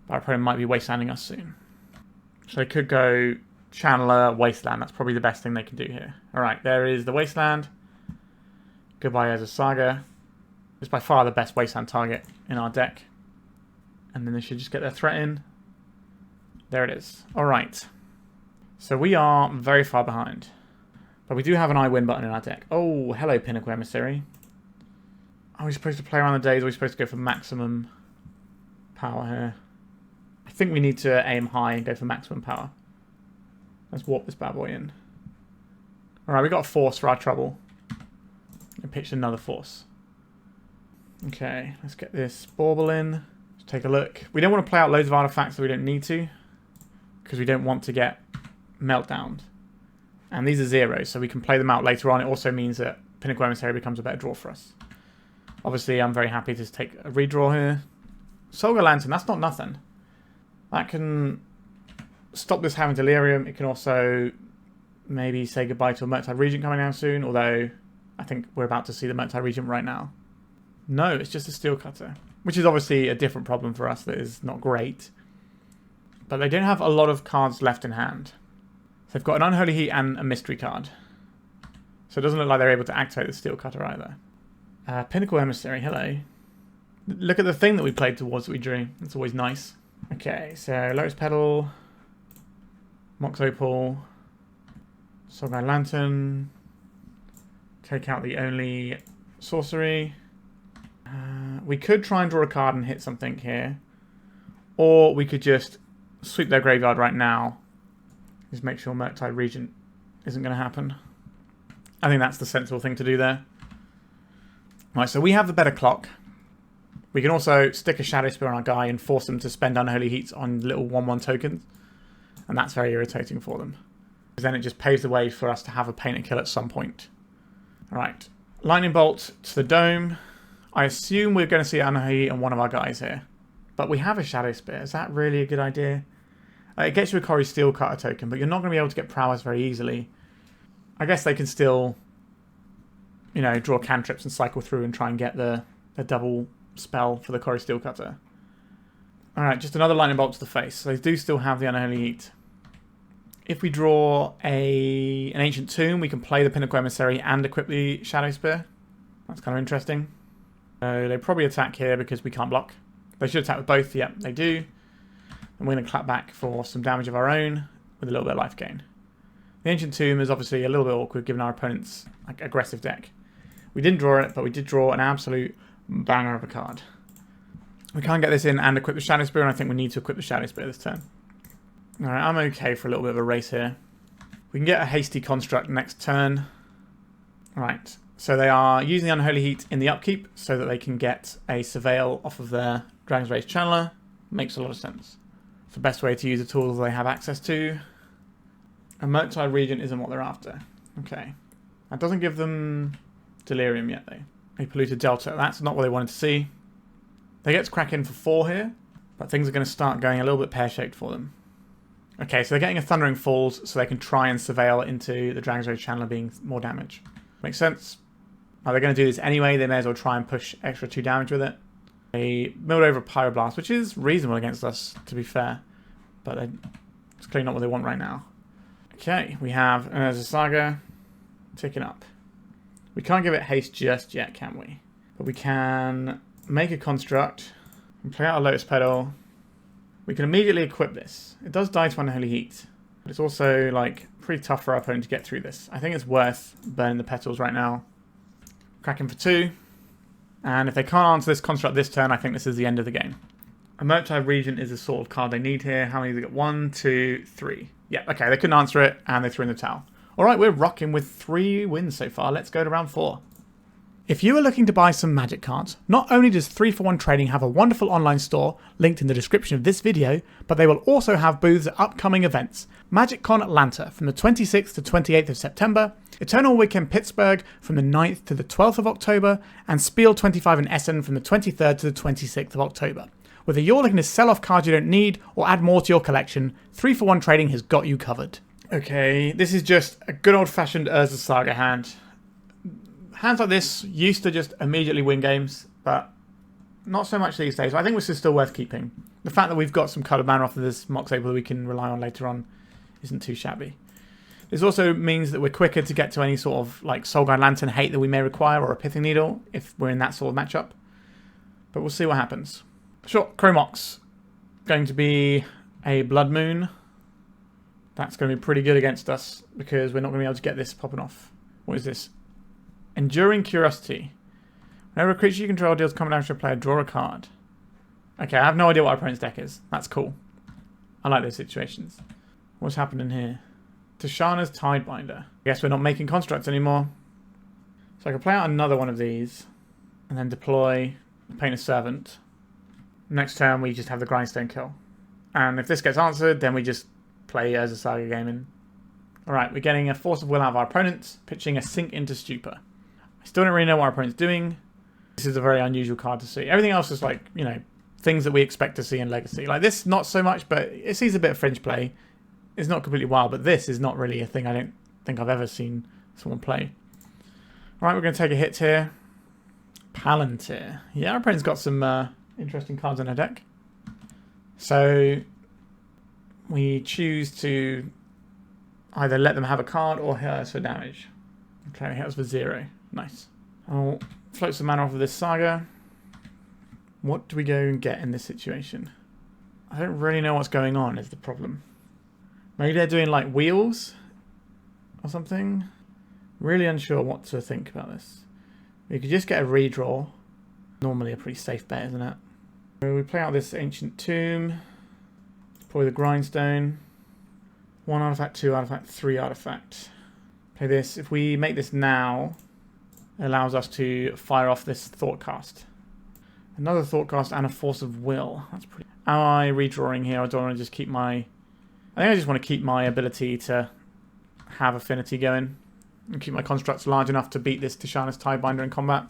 But our opponent might be wastelanding us soon. So they could go Channeler, Wasteland. That's probably the best thing they can do here. Alright, there is the Wasteland. Goodbye as a Saga. It's by far the best Wasteland target in our deck. And then they should just get their threat in. There it is. Alright. So we are very far behind. But we do have an I win button in our deck. Oh, hello Pinnacle Emissary. Are we supposed to play around the days? Or are we supposed to go for maximum power here? I think we need to aim high and go for maximum power. Let's warp this bad boy in. Alright, we got a Force for our trouble. And pitched another Force. Okay, let's get this Bauble in. Let's take a look. We don't want to play out loads of artifacts that we don't need to. Because we don't want to get Meltdown. And these are zeros, so we can play them out later on. It also means that Pinnacle Emissary becomes a better draw for us. Obviously, I'm very happy to take a redraw here. Solga Lantern, that's not nothing. That can stop this having Delirium. It can also maybe say goodbye to a Murktide Regent coming down soon, although I think we're about to see the Murktide Regent right now. No, it's just a Steelcutter, which is obviously a different problem for us that is not great. But they don't have a lot of cards left in hand. So they've got an Unholy Heat and a Mystery card. So it doesn't look like they're able to activate the Steelcutter either. Pinnacle Emissary, hello. Look at the thing that we played towards that we drew. It's always nice. Okay, so Lotus Petal, Mox Opal, Soaring Lantern. Take out the only sorcery. We could try and draw a card and hit something here. Or we could just sweep their graveyard right now. Just make sure Murktide Regent isn't going to happen. I think that's the sensible thing to do there. Right, so we have the better clock. We can also stick a Shadow Spear on our guy and force them to spend Unholy Heats on little 1/1 tokens. And that's very irritating for them. Because then it just paves the way for us to have a Painter kill at some point. Alright, Lightning Bolt to the Dome. I assume we're going to see Unholy Heat on one of our guys here. But we have a Shadow Spear. Is that really a good idea? It gets you a Corey Steel Cutter token, but you're not going to be able to get Prowess very easily. I guess they can still, you know, draw cantrips and cycle through and try and get the double spell for the Corey Steel Cutter. Alright, just another Lightning Bolt to the face. So they do still have the Unholy Heat. If we draw an Ancient Tomb, we can play the Pinnacle Emissary and equip the Shadow Spear. That's kind of interesting. So they probably attack here because we can't block. They should attack with both. Yep, they do. And we're going to clap back for some damage of our own with a little bit of life gain. The Ancient Tomb is obviously a little bit awkward given our opponent's aggressive deck. We didn't draw it, but we did draw an absolute banger of a card. We can't get this in and equip the Shadow Spear, and I think we need to equip the Shadow Spear this turn. Alright, I'm okay for a little bit of a race here. We can get a Hasty Construct next turn. Right, so they are using the Unholy Heat in the upkeep so that they can get a Surveil off of their Dragon's Rage Channeler. Makes a lot of sense. It's the best way to use the tools they have access to. A Murktide Regent isn't what they're after. Okay. That doesn't give them Delirium yet, though. A Polluted Delta. That's not what they wanted to see. They get to crack in for 4 here, but things are going to start going a little bit pear-shaped for them. Okay, so they're getting a Thundering Falls so they can try and Surveil into the Dragon's Rage Channeler being more damage. Makes sense. Now they're going to do this anyway. They may as well try and push extra 2 damage with it. They milled over a Pyroblast, which is reasonable against us, to be fair. But it's clearly not what they want right now. Okay, we have Urza Saga ticking up. We can't give it haste just yet, can we? But we can make a construct and play out a Lotus Petal. We can immediately equip this. It does die to Unholy Heat, but it's also like pretty tough for our opponent to get through this. I think it's worth burning the petals right now. Cracking for 2. And if they can't answer this construct this turn, I think this is the end of the game. A Murktide Regent is the sort of card they need here. How many do they get? 1, 2, 3. Yeah, okay, they couldn't answer it, and they threw in the towel. Alright, we're rocking with 3 wins so far. Let's go to round 4. If you are looking to buy some Magic cards, not only does 3for1 Trading have a wonderful online store linked in the description of this video, but they will also have booths at upcoming events. MagicCon Atlanta from the 26th to 28th of September, Eternal Weekend Pittsburgh from the 9th to the 12th of October, and Spiel 25 in Essen from the 23rd to the 26th of October. Whether you're looking to sell off cards you don't need or add more to your collection, 3for1 Trading has got you covered. Okay, this is just a good old-fashioned Urza Saga hand. Hands like this used to just immediately win games, but not so much these days. I think this is still worth keeping. The fact that we've got some colored mana off of this Mox Opal that we can rely on later on isn't too shabby. This also means that we're quicker to get to any sort of like Soulguide Lantern hate that we may require, or a Pithing Needle if we're in that sort of matchup. But we'll see what happens. Sure, Chromox. Going to be a Blood Moon. That's going to be pretty good against us because we're not going to be able to get this popping off. What is this? Enduring Curiosity. Whenever a creature you control deals combat damage to a player, draw a card. Okay, I have no idea what our opponent's deck is. That's cool. I like those situations. What's happening here? Tashana's Tidebinder. I guess we're not making constructs anymore. So I can play out another one of these and then deploy the Painter's Servant. Next turn we just have the Grindstone kill. And if this gets answered, then we just play Urza Saga Gaming. Alright, we're getting a Force of Will out of our opponents, pitching a Sink into Stupor. I still don't really know what our opponent's doing. This is a very unusual card to see. Everything else is like, you know, things that we expect to see in Legacy. Like this, not so much, but it sees a bit of fringe play. It's not completely wild, but this is not really a thing I don't think I've ever seen someone play. Alright, we're going to take a hit here. Palantir. Yeah, our opponent's got some interesting cards in her deck. So we choose to either let them have a card or hit us for damage. Okay, hit us for 0. Nice. I'll float some mana off of this Saga. What do we go and get in this situation? I don't really know what's going on is the problem. Maybe they're doing like wheels or something. Really unsure what to think about this. We could just get a redraw. Normally a pretty safe bet, isn't it? So we play out this Ancient Tomb. Probably the Grindstone. 1 artifact, 2 artifact, 3 artifact. Play this. If we make this now, it allows us to fire off this Thoughtcast. Another Thoughtcast and a Force of Will. That's pretty... Am I redrawing here, or do I want to just keep my... I think I just want to keep my ability to have affinity going. And keep my constructs large enough to beat this Tishana's Tidebinder in combat.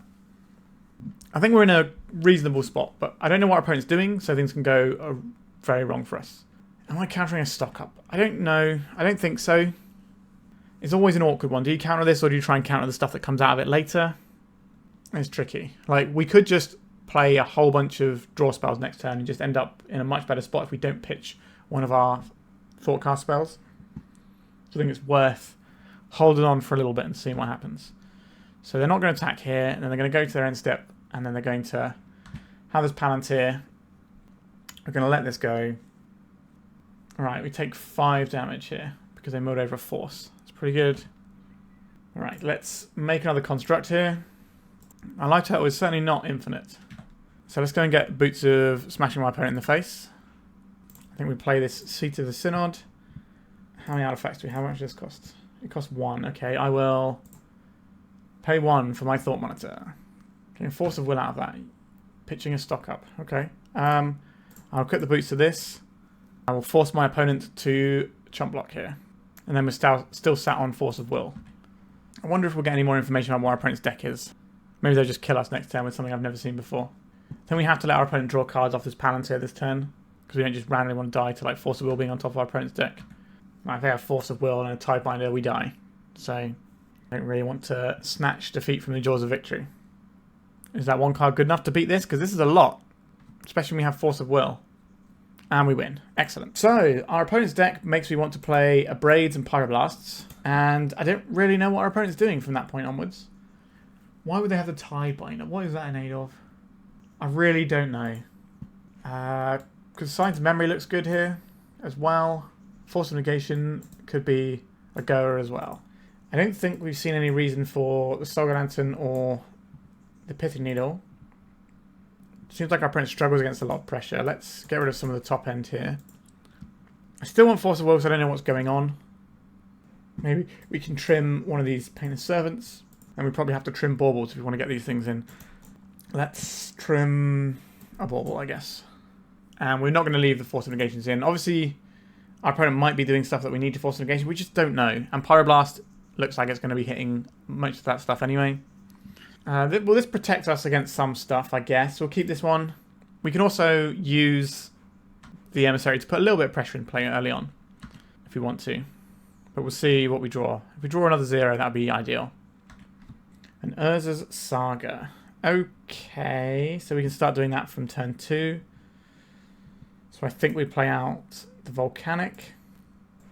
I think we're in a reasonable spot, but I don't know what our opponent's doing, so things can go very wrong for us. Am I countering a stock up? I don't know. I don't think so. It's always an awkward one. Do you counter this, or do you try and counter the stuff that comes out of it later? It's tricky. Like, we could just play a whole bunch of draw spells next turn and just end up in a much better spot if we don't pitch one of our Thoughtcast spells. So I think it's worth holding on for a little bit and seeing what happens. So they're not going to attack here, and then they're going to go to their end step, and then they're going to have this Palantir. We're going to let this go. Alright, we take 5 damage here because they milled over a force. It's pretty good. Alright, let's make another construct here. Our life total is certainly not infinite. So let's go and get Boots of smashing my opponent in the face. I think we play this Seat of the Synod. How many artifacts do we have? How much does this cost? It costs 1. Okay, I will pay 1 for my Thought Monitor. Getting Force of Will out of that. Pitching a stock up. Okay. I'll equip the Boots to this. I will force my opponent to chump block here. And then we're still sat on Force of Will. I wonder if we'll get any more information on what our opponent's deck is. Maybe they'll just kill us next turn with something I've never seen before. Then we have to let our opponent draw cards off this Palantir this turn, because we don't just randomly want to die to like Force of Will being on top of our opponent's deck. Like, if they have Force of Will and a Tidebinder, we die. So I don't really want to snatch defeat from the jaws of victory. Is that one card good enough to beat this? Because this is a lot, especially when we have Force of Will. And we win. Excellent. So our opponent's deck makes me want to play Abrades and Pyroblasts, and I don't really know what our opponent's doing from that point onwards. Why would they have the Tidebinder? What is that in aid of? I really don't know. Because Signs of Memory looks good here as well. Force of Negation could be a goer as well. I don't think we've seen any reason for the Saga Lantern or the Pithing Needle. Seems like our opponent struggles against a lot of pressure. Let's get rid of some of the top end here. I still want Force of Will, so I don't know what's going on. Maybe we can trim one of these Painted Servants. And we probably have to trim Baubles if we want to get these things in. Let's trim a Bauble, I guess. And we're not going to leave the Force of Negations in. Obviously, our opponent might be doing stuff that we need to Force of Negation. We just don't know. And Pyroblast looks like it's going to be hitting most of that stuff anyway. Well, this protects us against some stuff, I guess. We'll keep this one. We can also use the Emissary to put a little bit of pressure in play early on, if we want to. But we'll see what we draw. If we draw another 0, that would be ideal. And Urza's Saga. Okay, so we can start doing that from turn 2. So I think we play out the Volcanic.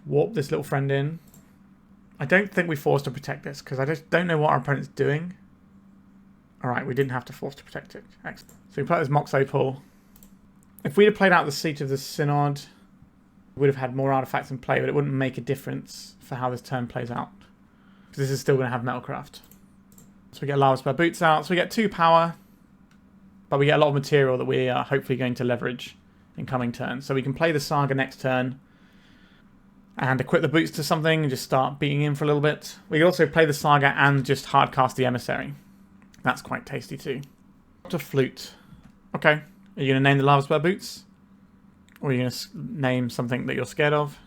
Warp this little friend in. I don't think we force to protect this, because I just don't know what our opponent's doing. Alright, we didn't have to force to protect it. Excellent. So we play this Mox Opal. If we'd have played out the Seat of the Synod, we would have had more artifacts in play, but it wouldn't make a difference for how this turn plays out. Because this is still going to have Metalcraft. So we get Lavaspur Boots out. So we get 2 power, but we get a lot of material that we are hopefully going to leverage in coming turns. So we can play the Saga next turn and equip the Boots to something and just start beating in for a little bit. We can also play the Saga and just hardcast the Emissary. That's quite tasty too. Disruptor Flute. Okay. Are you going to name the Lavaspur Boots? Or are you going to name something that you're scared of?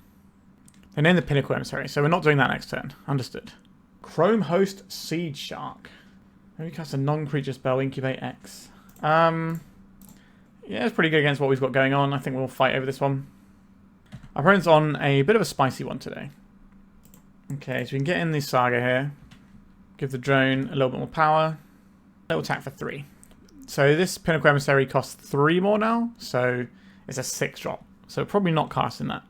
They name the Pinnacle Emissary, so we're not doing that next turn. Understood. Chrome Host Seed Shark. Maybe cast a non-creature spell, Incubate X. Yeah, it's pretty good against what we've got going on. I think we'll fight over this one. Our opponent's on a bit of a spicy one today. Okay, so we can get in the Saga here. Give the drone a little bit more power. Little attack for 3. So this Pinnacle Emissary costs 3 more now. So it's a 6 drop. So probably not casting that.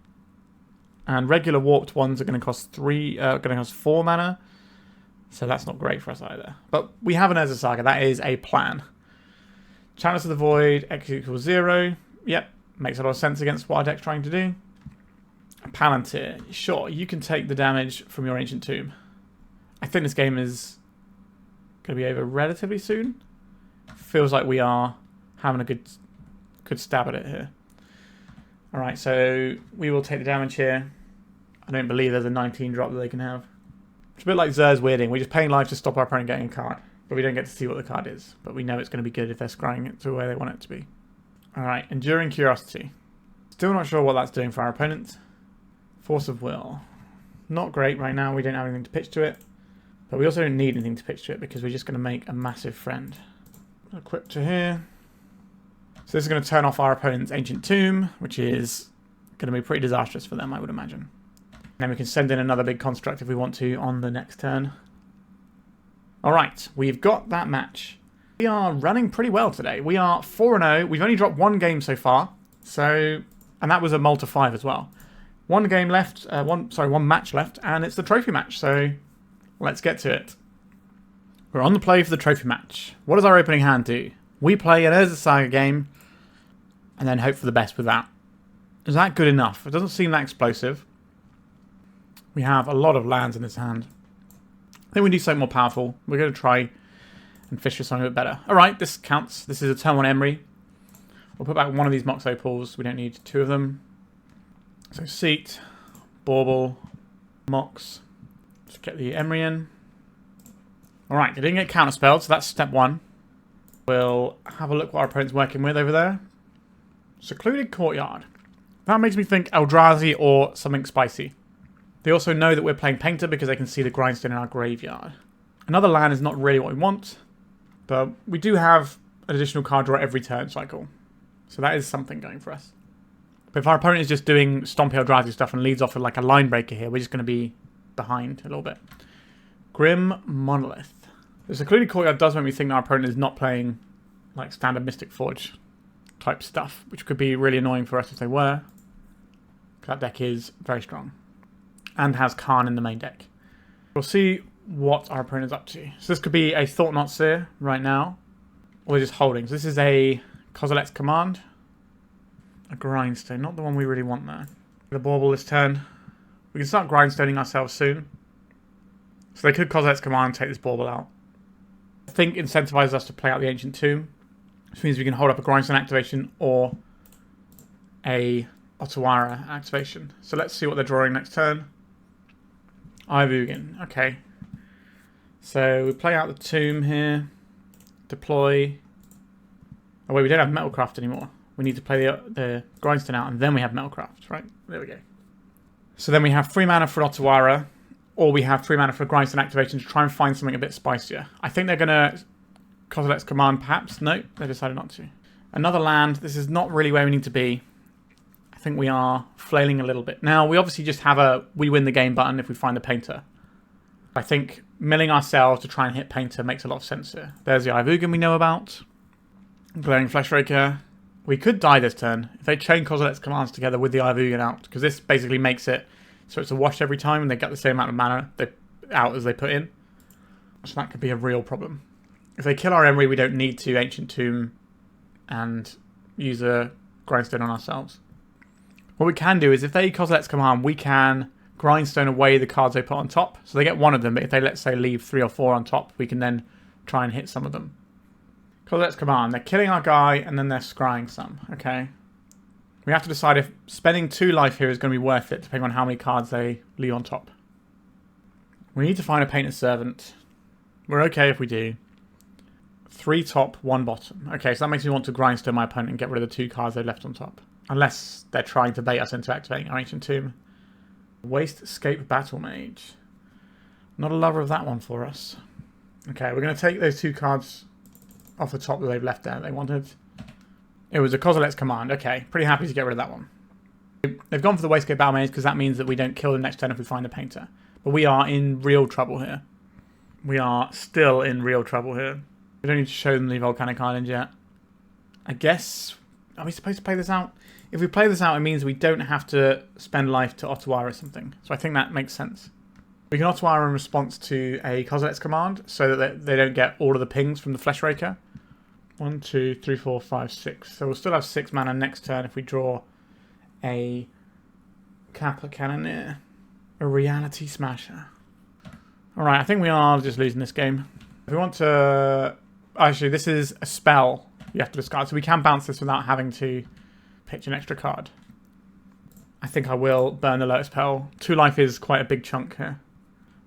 And regular warped ones are going to cost 4 mana. So that's not great for us either. But we have an Urza Saga. That is a plan. Channels of the Void, X equals 0. Yep, makes a lot of sense against what our deck's trying to do. Palantir, sure, you can take the damage from your Ancient Tomb. I think this game is going to be over relatively soon. Feels like we are having a good stab at it here. Alright, so we will take the damage here. I don't believe there's a 19 drop that they can have. It's a bit like Zer's Weirding. We're just paying life to stop our opponent getting a card. But we don't get to see what the card is. But we know it's going to be good if they're scrying it to where they want it to be. Alright, Enduring Curiosity. Still not sure what that's doing for our opponent. Force of Will. Not great right now. We don't have anything to pitch to it. But we also don't need anything to pitch to it because we're just going to make a massive friend. Equip to here. So this is going to turn off our opponent's Ancient Tomb, which is going to be pretty disastrous for them, I would imagine. And then we can send in another big construct if we want to on the next turn. Alright, we've got that match. We are running pretty well today. We are 4-0. We've only dropped one game so far. And that was a Malta 5 as well. One game left, one match left, and it's the trophy match, so let's get to it. We're on the play for the trophy match. What does our opening hand do? We play an Urza Saga game, and then hope for the best with that. Is that good enough? It doesn't seem that explosive. We have a lot of lands in this hand. I think we do something more powerful. We're going to try and fish for something a bit better. Alright, this counts. This is a turn 1 Emry. We'll put back one of these Mox Opals. We don't need two of them. So Seat, Bauble, Mox. Let's get the Emry in. Alright, they didn't get counterspelled, so that's step 1. We'll have a look what our opponent's working with over there. Secluded Courtyard. That makes me think Eldrazi or something spicy. They also know that we're playing Painter because they can see the Grindstone in our graveyard. Another land is not really what we want, but we do have an additional card draw every turn cycle. So that is something going for us. But if our opponent is just doing Stompy Eldrazi stuff and leads off with like a line breaker here, we're just going to be behind a little bit. Grim Monolith. The Secluded Courtyard does make me think that our opponent is not playing like standard Mystic Forge type stuff, which could be really annoying for us if they were. That deck is very strong. And has Khan in the main deck. We'll see what our opponent's up to. So this could be a Thought Knot Seer right now. Or they're just holding. So this is a Kozilek's Command. A Grindstone. Not the one we really want there. The Bauble this turn. We can start Grindstoning ourselves soon. So they could Kozilek's Command and take this Bauble out. I think incentivizes us to play out the Ancient Tomb. Which means we can hold up a Grindstone activation or a Otawara activation. So let's see what they're drawing next turn. Ivugan. Okay. So we play out the Tomb here. Deploy. Oh wait, we don't have Metalcraft anymore. We need to play the Grindstone out and then we have Metalcraft. Right, there we go. So then we have 3 mana for Otawara. Or we have 3 mana for Grindstone activation to try and find something a bit spicier. I think they're going to Kozilek's Command perhaps. No, they decided not to. Another land. This is not really where we need to be. I think we are flailing a little bit. Now, we obviously just have a we win the game button if we find the Painter. I think milling ourselves to try and hit Painter makes a lot of sense here. There's the Ivugan we know about. Glaring Fleshraker. We could die this turn if they chain Kozilek's Commands together with the Ivugan out, because this basically makes it so it's a wash every time and they get the same amount of mana out as they put in. So that could be a real problem. If they kill our Emry, we don't need to Ancient Tomb and use a Grindstone on ourselves. What we can do is if they Kozilek's Command, we can Grindstone away the cards they put on top. So they get one of them, but if they, let's say, leave 3 or 4 on top, we can then try and hit some of them. Kozilek's Command, they're killing our guy and then they're scrying some, okay? We have to decide if spending 2 life here is going to be worth it, depending on how many cards they leave on top. We need to find a Painter's Servant. We're okay if we do. 3 top, 1 bottom. Okay, so that makes me want to Grindstone my opponent and get rid of the 2 cards they left on top. Unless they're trying to bait us into activating our Ancient Tomb. Waste Escape Battle Mage. Not a lover of that one for us. Okay, we're going to take those 2 cards off the top that they've left there they wanted. It was a Kozilek's Command. Okay, pretty happy to get rid of that one. They've gone for the Waste Escape Battle Mage because that means that we don't kill them next turn if we find the Painter. But we are in real trouble here. We are still in real trouble here. We don't need to show them the Volcanic Island yet. I guess... Are we supposed to play this out? If we play this out, it means we don't have to spend life to Otawara or something. So I think that makes sense. We can Otawara in response to a Kozilek's Command so that they don't get all of the pings from the Fleshraker. 1, 2, 3, 4, 5, 6. So we'll still have 6 mana next turn if we draw a Kappa Cannoneer, a Reality Smasher. Alright, I think we are just losing this game. If we want to... Actually, this is a spell you have to discard, so we can bounce this without having to pitch an extra card. I think I will burn the Lotus Petal. 2 life is quite a big chunk here.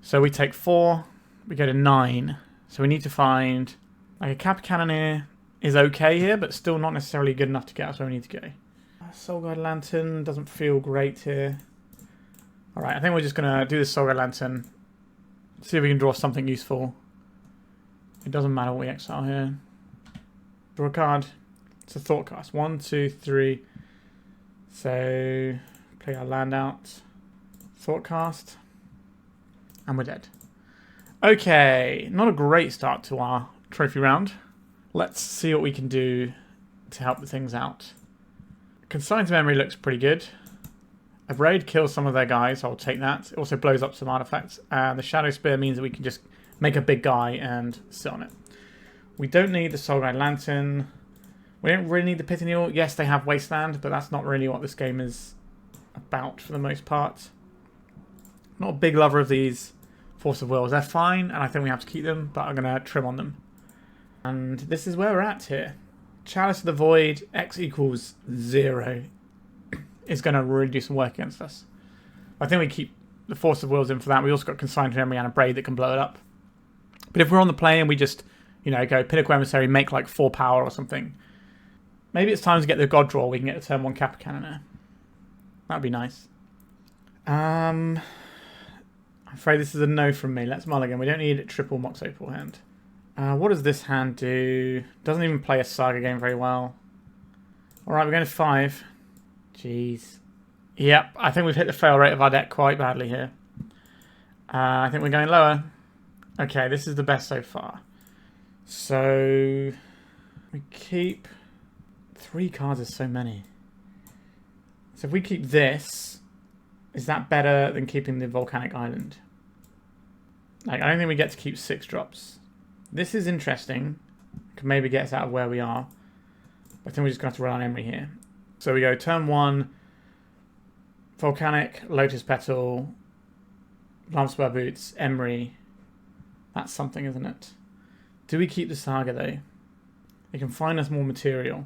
So we take 4, we go to 9. So we need to find... Like a Kappa Cannoneer is okay here, but still not necessarily good enough to get us where we need to go. Soul Guide Lantern doesn't feel great here. Alright, I think we're just going to do the Soul Guide Lantern. See if we can draw something useful. It doesn't matter what we exile here. Draw a card. It's a Thoughtcast. 1, 2, 3. So, play our land out. Thoughtcast. And we're dead. Okay, not a great start to our trophy round. Let's see what we can do to help the things out. Consign to Emry looks pretty good. Abrade kills some of their guys, so I'll take that. It also blows up some artifacts. And the Shadow Spear means that we can just make a big guy and sit on it. We don't need the Soul Guide Lantern. We don't really need the Pithing Needle. Yes, they have Wasteland, but that's not really what this game is about for the most part. Not a big lover of these Force of Wills. They're fine, and I think we have to keep them, but I'm going to trim on them. And this is where we're at here. Chalice of the Void, X equals 0, is going to really do some work against us. I think we keep the Force of Wills in for that. We also got Consign to Emry and Abrade that can blow it up. But if we're on the play and we just, you know, go Pinnacle Emissary, make like 4 power or something, maybe it's time to get the God Draw. We can get the turn 1 Kappa Cannoneer. That'd be nice. I'm afraid this is a no from me. Let's mulligan. We don't need a triple Mox Opal hand. What does this hand do? Doesn't even play a Saga game very well. Alright, we're going to 5. Jeez. Yep, I think we've hit the fail rate of our deck quite badly here. I think we're going lower. Okay, this is the best so far. So, we keep... 3 cards is so many. So if we keep this, is that better than keeping the Volcanic Island? Like, I don't think we get to keep 6 drops. This is interesting. Can maybe get us out of where we are. I think we're just going to have to rely on Emry here. So we go turn 1, Volcanic, Lotus Petal, Lavaspur Boots, Emry. That's something, isn't it? Do we keep the Saga though? It can find us more material.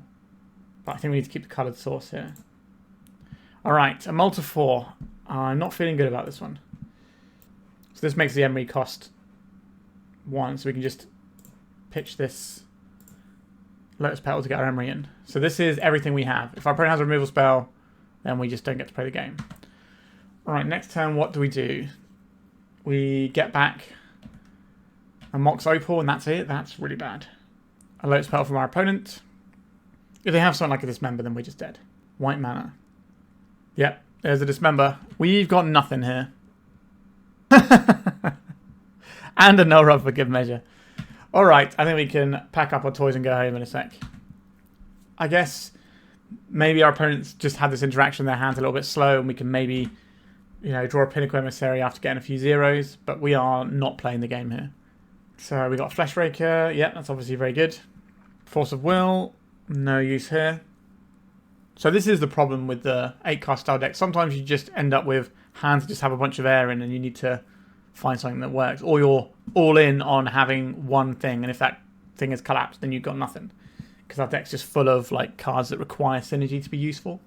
But I think we need to keep the coloured source here. Alright, a Multi 4. I'm not feeling good about this one. So this makes the Emry cost 1, so we can just pitch this Lotus Petal to get our Emry in. So this is everything we have. If our opponent has a removal spell, then we just don't get to play the game. Alright, next turn, what do? We get back a Mox Opal, and that's it. That's really bad. A Lotus Petal from our opponent. If they have something like a Dismember, then we're just dead. White mana. Yep, there's a Dismember. We've got nothing here. And a no rub for good measure. Alright, I think we can pack up our toys and go home in a sec. I guess maybe our opponents just had this interaction in their hands a little bit slow, and we can maybe, you know, draw a Pinnacle Emissary after getting a few zeros, but we are not playing the game here. So we got Flesh Raker. Yep, that's obviously very good. Force of Will. No use here. So this is the problem with the 8-cast style deck. Sometimes you just end up with hands that just have a bunch of air in, and you need to find something that works. Or you're all in on having one thing, and if that thing has collapsed, then you've got nothing. Because our deck's just full of like cards that require synergy to be useful.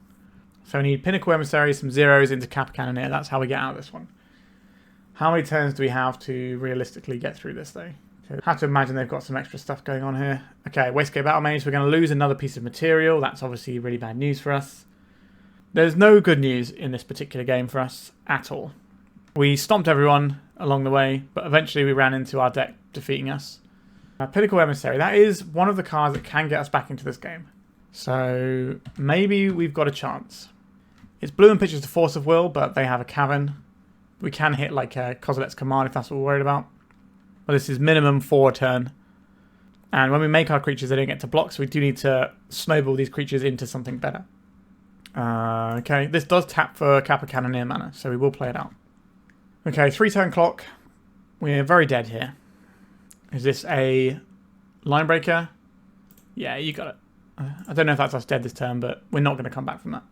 So we need Pinnacle Emissary, some zeros into Kappa Cannoneer. That's how we get out of this one. How many turns do we have to realistically get through this though? I have to imagine they've got some extra stuff going on here. Okay, Wastegate Battle Mage. We're going to lose another piece of material. That's obviously really bad news for us. There's no good news in this particular game for us at all. We stomped everyone along the way, but eventually we ran into our deck defeating us. Pinnacle Emissary. That is one of the cards that can get us back into this game. So maybe we've got a chance. It's blue and pitches the Force of Will, but they have a Cavern. We can hit like a Kozilek's Command if that's what we're worried about. Well, this is minimum 4 a turn. And when we make our creatures, they don't get to block, so we do need to snowball these creatures into something better. Okay, this does tap for Kappa Cannoneer mana, so we will play it out. Okay, 3-turn clock. We're very dead here. Is this a line breaker? Yeah, you got it. I don't know if that's us dead this turn, but we're not going to come back from that.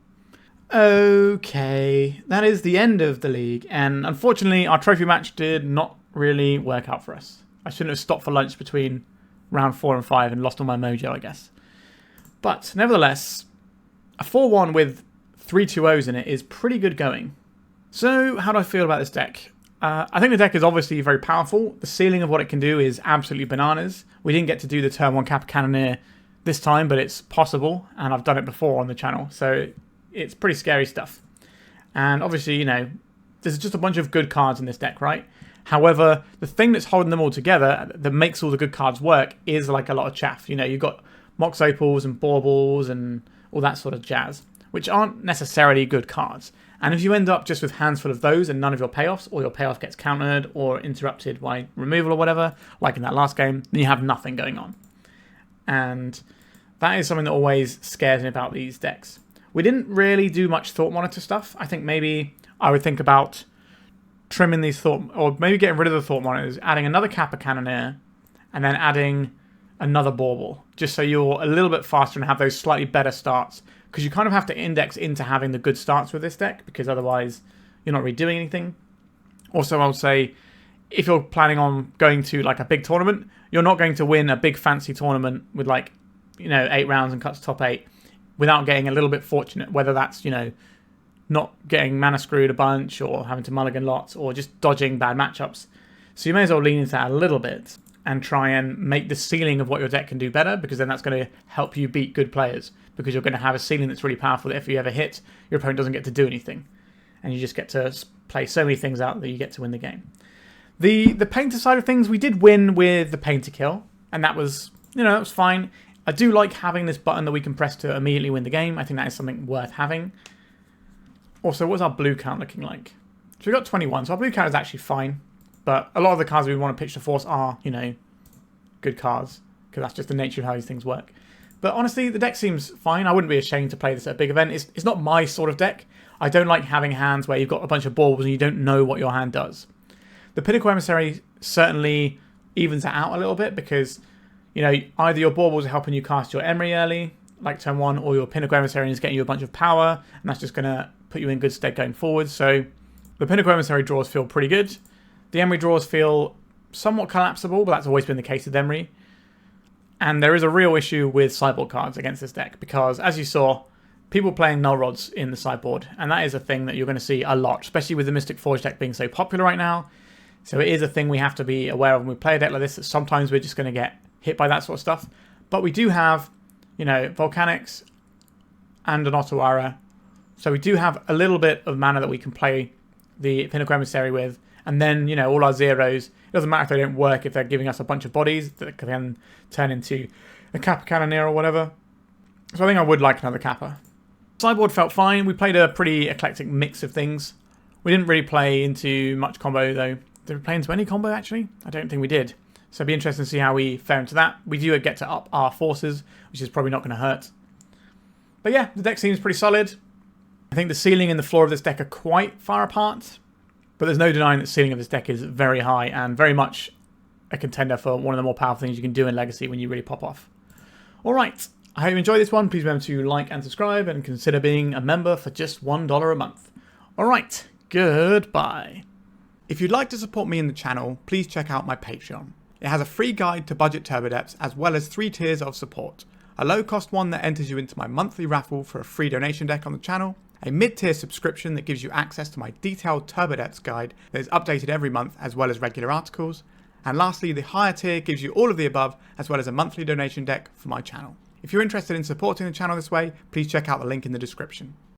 Okay, that is the end of the league, and unfortunately our trophy match did not really work out for us. I shouldn't have stopped for lunch between round 4 and 5 and lost all my mojo, I guess. But nevertheless, a 4-1 with 3 2-0s in it is pretty good going. So how do I feel about this deck? I think the deck is obviously very powerful. The ceiling of what it can do is absolutely bananas. We didn't get to do the turn 1 Kappa Cannoneer this time, but it's possible, and I've done it before on the channel, so it's pretty scary stuff. And obviously, you know, there's just a bunch of good cards in this deck, right? However, the thing that's holding them all together, that makes all the good cards work, is like a lot of chaff. You know, you've got Mox Opals and Baubles and all that sort of jazz, which aren't necessarily good cards. And if you end up just with hands full of those and none of your payoffs, or your payoff gets countered or interrupted by removal or whatever, like in that last game, then you have nothing going on. And that is something that always scares me about these decks. We didn't really do much Thought Monitor stuff. I think maybe I would think about trimming these or maybe getting rid of the Thought Monitors, adding another Kappa Cannoneer, and then adding another Bauble, just so you're a little bit faster and have those slightly better starts. Because you kind of have to index into having the good starts with this deck, because otherwise you're not really doing anything. Also, I would say, if you're planning on going to like a big tournament, you're not going to win a big fancy tournament with like, you know, 8 rounds and cuts top 8 without getting a little bit fortunate, whether that's, you know, not getting mana screwed a bunch or having to mulligan lots or just dodging bad matchups. So you may as well lean into that a little bit and try and make the ceiling of what your deck can do better, because then that's going to help you beat good players, because you're going to have a ceiling that's really powerful that if you ever hit, your opponent doesn't get to do anything. And you just get to play so many things out that you get to win the game. The Painter side of things, we did win with the Painter kill, and that was, you know, that was fine. I do like having this button that we can press to immediately win the game. I think that is something worth having. Also, what's our blue count looking like? So we got 21, so our blue count is actually fine. But a lot of the cards we want to pitch to Force are, you know, good cards, because that's just the nature of how these things work. But honestly, the deck seems fine. I wouldn't be ashamed to play this at a big event. It's not my sort of deck. I don't like having hands where you've got a bunch of baubles and you don't know what your hand does. The Pinnacle Emissary certainly evens it out a little bit, because, you know, either your baubles are helping you cast your Emry early, like turn 1, or your Pinnacle Emissary is getting you a bunch of power, and that's just going to put you in good stead going forward. So the Pinnacle Emissary draws feel pretty good. The Emry draws feel somewhat collapsible, but that's always been the case with Emry. And there is a real issue with sideboard cards against this deck, because, as you saw, people playing null rods in the sideboard, and that is a thing that you're going to see a lot, especially with the Mystic Forge deck being so popular right now. So it is a thing we have to be aware of when we play a deck like this, that sometimes we're just going to get hit by that sort of stuff. But we do have, you know, Volcanics and an Otawara, so we do have a little bit of mana that we can play the Pinnacle Emissary with. And then, you know, all our zeros, it doesn't matter if they don't work, if they're giving us a bunch of bodies that can then turn into a Kappa Cannoneer or whatever. So I think I would like another Kappa. Sideboard felt fine. We played a pretty eclectic mix of things. We didn't really play into much combo, though. Did we play into any combo, actually? I don't think we did. So it'd be interesting to see how we fare into that. We do get to up our forces, which is probably not going to hurt. But yeah, the deck seems pretty solid. I think the ceiling and the floor of this deck are quite far apart. But there's no denying that the ceiling of this deck is very high and very much a contender for one of the more powerful things you can do in Legacy when you really pop off. Alright, I hope you enjoyed this one. Please remember to like and subscribe and consider being a member for just $1 a month. Alright, goodbye. If you'd like to support me in the channel, please check out my Patreon. It has a free guide to budget turbo depths as well as 3 tiers of support. A low cost one that enters you into my monthly raffle for a free donation deck on the channel, a mid-tier subscription that gives you access to my detailed turbo depths guide that is updated every month as well as regular articles, and lastly the higher tier gives you all of the above as well as a monthly donation deck for my channel. If you're interested in supporting the channel this way, please check out the link in the description.